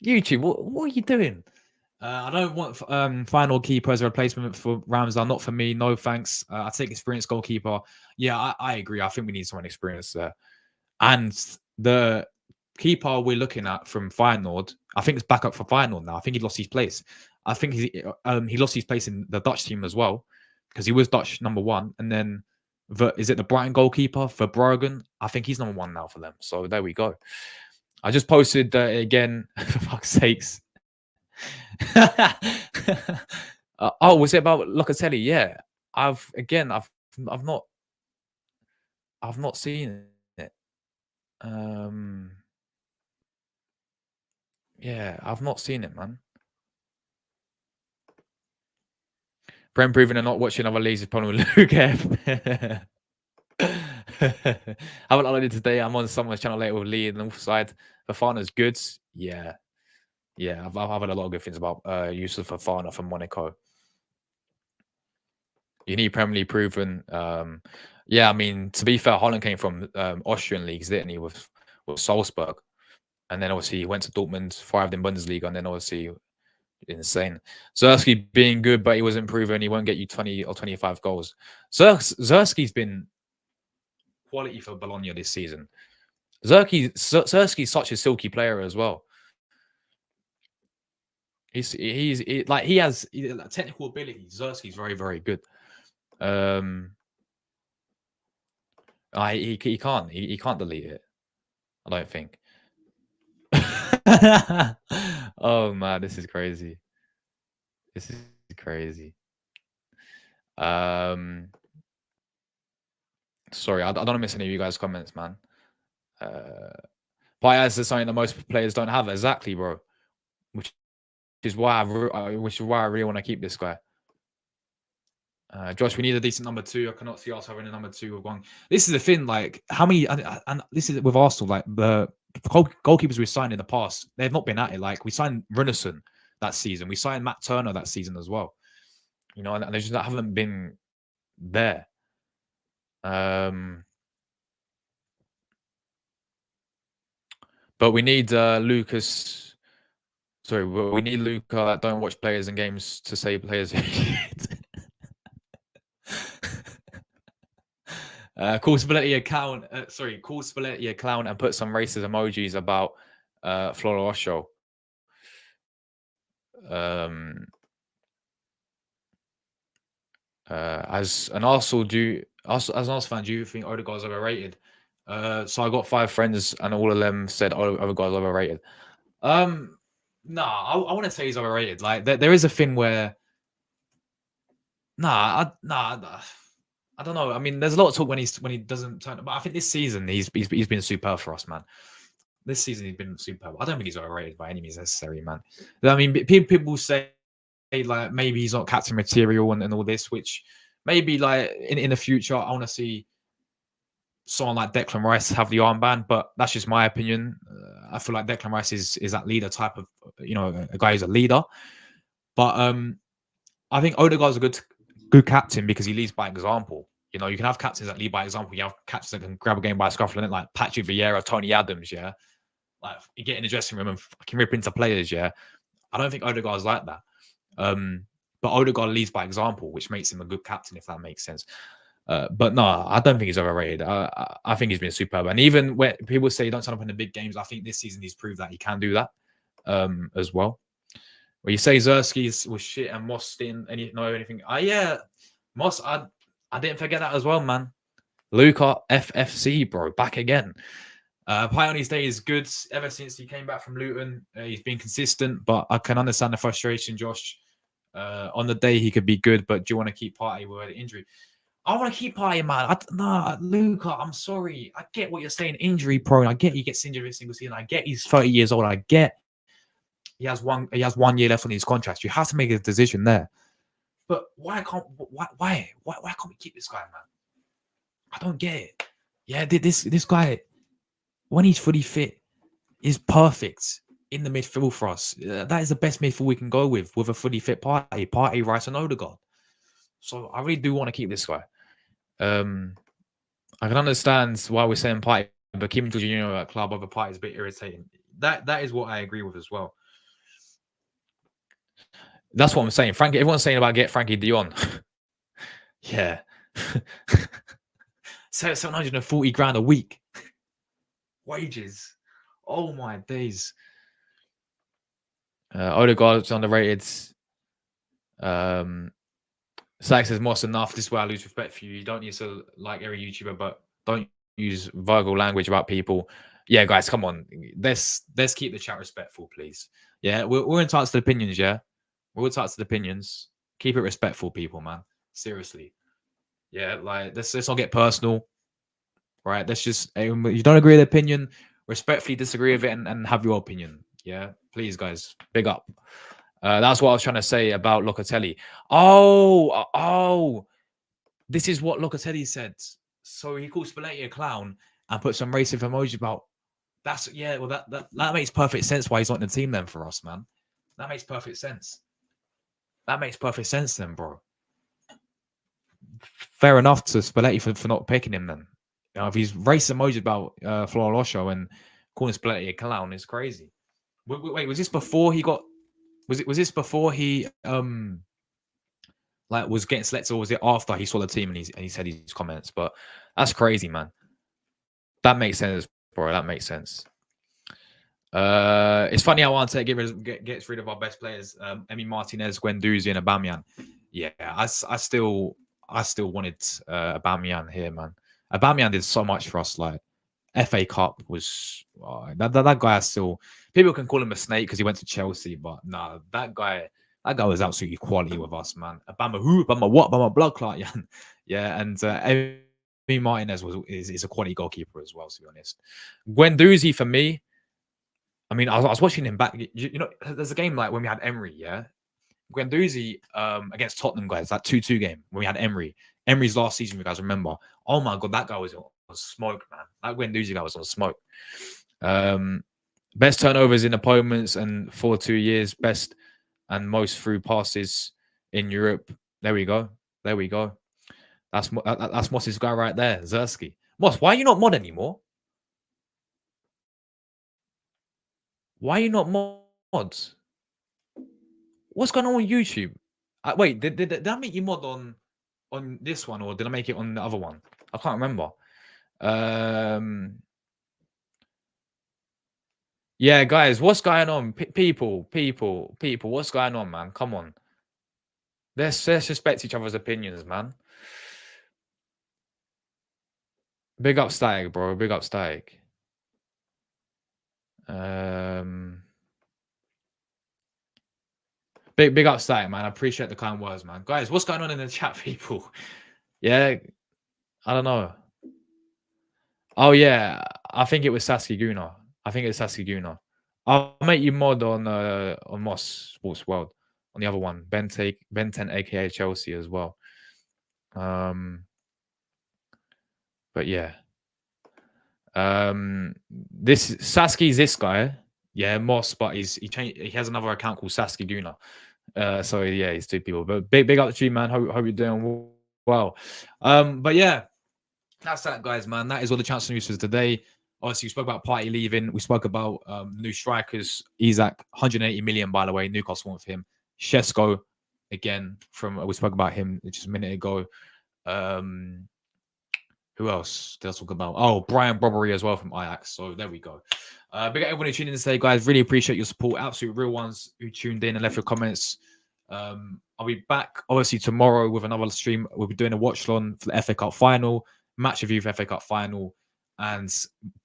YouTube, what are you doing? I don't want final keeper as a replacement for Ramsdale. Not for me. No thanks. I take experienced goalkeeper. Yeah, I agree. I think we need someone experienced there. And the keeper we're looking at from Feyenoord, I think it's back up for Feyenoord now. I think he lost his place. I think he lost his place in the Dutch team as well, because he was Dutch #1. And then is it the Brighton goalkeeper for Brobbey? I think he's #1 now for them. So there we go. I just posted again, for fuck's sakes. Oh, was it about Locatelli? Yeah, I've not seen it. Yeah, I've not seen it, man. Brent proving and not watching other leagues is problem with Luke F. Haven't uploaded today. I'm on someone's channel later with Lee and the North side. Fafana's good. Yeah. I've had a lot of good things about Yusuf Fafana from Monaco. You need Premier League proven. Yeah, I mean, to be fair, Holland came from Austrian leagues, didn't he, with Salzburg? And then obviously he went to Dortmund, thrived in Bundesliga, and then obviously insane. Zerski being good, but he wasn't proven. He won't get you 20 or 25 goals. Zerski's been quality for Bologna this season. Zerski's such a silky player as well. He has technical ability. Zerski's very, very good. He can't delete it. I don't think. Oh man, this is crazy. This is crazy. Sorry, I don't miss any of you guys' comments, man. Bias is something that most players don't have. Exactly, bro. Which is why I really want to keep this guy. Josh, we need a decent #2. I cannot see us having a #2 with one. This is the thing, like how many, and this is with Arsenal, like the goalkeepers we signed in the past, they've not been at it. Like we signed Runarsson that season, we signed Matt Turner that season as well. You know, and they just haven't been there. But we need Lucas. Sorry, we need Luca that don't watch players and games to say players. Call Spalletti a clown. Call Spalletti a clown and put some racist emojis about Florosho. As an Arsenal fan, do you think Odegaard's overrated? So I got 5 friends, and all of them said Odegaard's overrated. Nah, I want to say he's overrated. Like there is a thing where, I don't know. I mean, there's a lot of talk when he doesn't turn. But I think this season he's been superb for us, man. This season he's been superb. I don't think he's overrated by any means necessary, man. I mean, people say like maybe he's not captain material and all this, which maybe like in the future I want to see someone like Declan Rice have the armband, but that's just my opinion. I feel like Declan Rice is that leader type of, a guy who's a leader. But I think Odegaard's a good captain because he leads by example. You can have captains that lead by example. You have captains that can grab a game by a scruff, like Patrick Vieira, Tony Adams, yeah. Like you get in the dressing room and fucking rip into players, yeah. I don't think Odegaard's like that. But Odegaard leads by example, which makes him a good captain, if that makes sense. But no, I don't think he's overrated. I think he's been superb. And even when people say he don't turn up in the big games, I think this season he's proved that he can do that as well. Where you say Zerski was shit and Moss didn't know anything. Yeah, Moss, I didn't forget that as well, man. Luca FFC, bro, back again. Partey on his day is good. Ever since he came back from Luton, he's been consistent, but I can understand the frustration, Josh. On the day he could be good, but do you want to keep Partey with an injury? I want to keep Partey, man. Luca, I'm sorry. I get what you're saying, injury prone. I get he gets injured every single season. I get he's 30 years old. I get he has 1 year left on his contract. You have to make a decision there. But why can't we keep this guy, man? I don't get it. Yeah, this guy, when he's fully fit, is perfect in the midfield for us. That is the best midfield we can go with a fully fit Partey, Rice, and Odegaard. So I really do want to keep this guy. I can understand why we're saying Partey, but keeping Jorginho at club over Partey is a bit irritating. That is what I agree with as well. That's what I'm saying. Frankie, everyone's saying about get Frankie de Jong. Yeah. 740 grand a week. Wages. Oh my days. Odegaard's underrated. Sack says Moss enough. This is where I lose respect for you. You don't need to like every YouTuber, but don't use vulgar language about people. Yeah, guys, come on. Let's keep the chat respectful, please. Yeah, we're entitled to opinions, yeah? We're entitled to opinions. Keep it respectful, people, man. Seriously. Yeah, like let's not get personal. Right? Let's just, you don't agree with the opinion, respectfully disagree with it and have your opinion. Yeah, please, guys. Big up. That's what I was trying to say about Locatelli. Oh, this is what Locatelli said. So he called Spalletti a clown and put some racist emoji about. That makes perfect sense why he's not in the team then for us, man. That makes perfect sense. That makes perfect sense then, bro. Fair enough to Spalletti for not picking him then. If he's racist emoji about Florosho and calling Spalletti a clown, is crazy. Wait, was this before he got? Was this before he was getting selected, or was it after he saw the team and he said his comments? But that's crazy, man. That makes sense, bro. That makes sense. It's funny how Arteta gets rid of our best players, Emi Martinez, Guendouzi, and Aubameyang. Yeah, I still wanted Aubameyang here, man. Aubameyang did so much for us. Like FA Cup was that guy. Still, people can call him a snake because he went to Chelsea, but nah, that guy was absolutely quality with us, man. Obama blood clot, yeah, yeah, and Emi Martinez is a quality goalkeeper as well. To be honest, Guendouzi for me. I mean, I was watching him back. You know, there's a game like when we had Emery, yeah. Guendouzi against Tottenham, guys, that 2-2 game when we had Emery's last season, you guys remember. Oh my God, that guy was on smoke, man. That Guendouzi guy was on smoke. Best turnovers in opponents and for 2 years, best and most through passes in Europe. There we go. That's Moss's guy right there, Zersky. Moss, why are you not mod anymore? Why are you not mods? What's going on with YouTube? Wait, did I make you mod on this one, or did I make it on the other one? I can't remember. Yeah, guys, what's going on? People, what's going on, man? Come on. Let's respect each other's opinions, man. Big up Static, bro. Big up Static. Big up Static, man. I appreciate the kind words, man. Guys, what's going on in the chat, people? Yeah, I don't know. Oh, yeah. I think it was Sasuke Guna. I'll make you mod on Moss Sports World. On the other one, Ben 10, aka Chelsea as well. But yeah. This Sasuke's this guy. Yeah, Moss, but he has another account called Sasuke Guna. So yeah, he's two people. But big up to you, man. Hope you're doing well. But yeah, that's that, guys, man. That is all the transfer news for today. Obviously, we spoke about Partey leaving. We spoke about new strikers. Isak, 180 million, by the way. Newcastle want for him. Šeško, again, we spoke about him just a minute ago. Who else did I talk about? Oh, Brian Brobbey as well from Ajax. So there we go. Big up everyone who tuned in today, guys. Really appreciate your support. Absolute real ones who tuned in and left your comments. I'll be back, obviously, tomorrow with another stream. We'll be doing a watch-along for the FA Cup final, match review for FA Cup final, and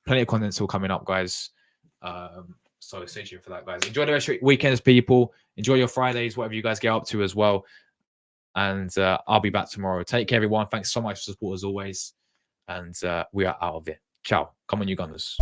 plenty of content still coming up, guys. So stay tuned for that, guys. Enjoy the rest of your weekends, people. Enjoy your Fridays, whatever you guys get up to as well. And I'll be back tomorrow. Take care, everyone. Thanks so much for support as always. And we are out of it. Ciao. Come on, you Gunners.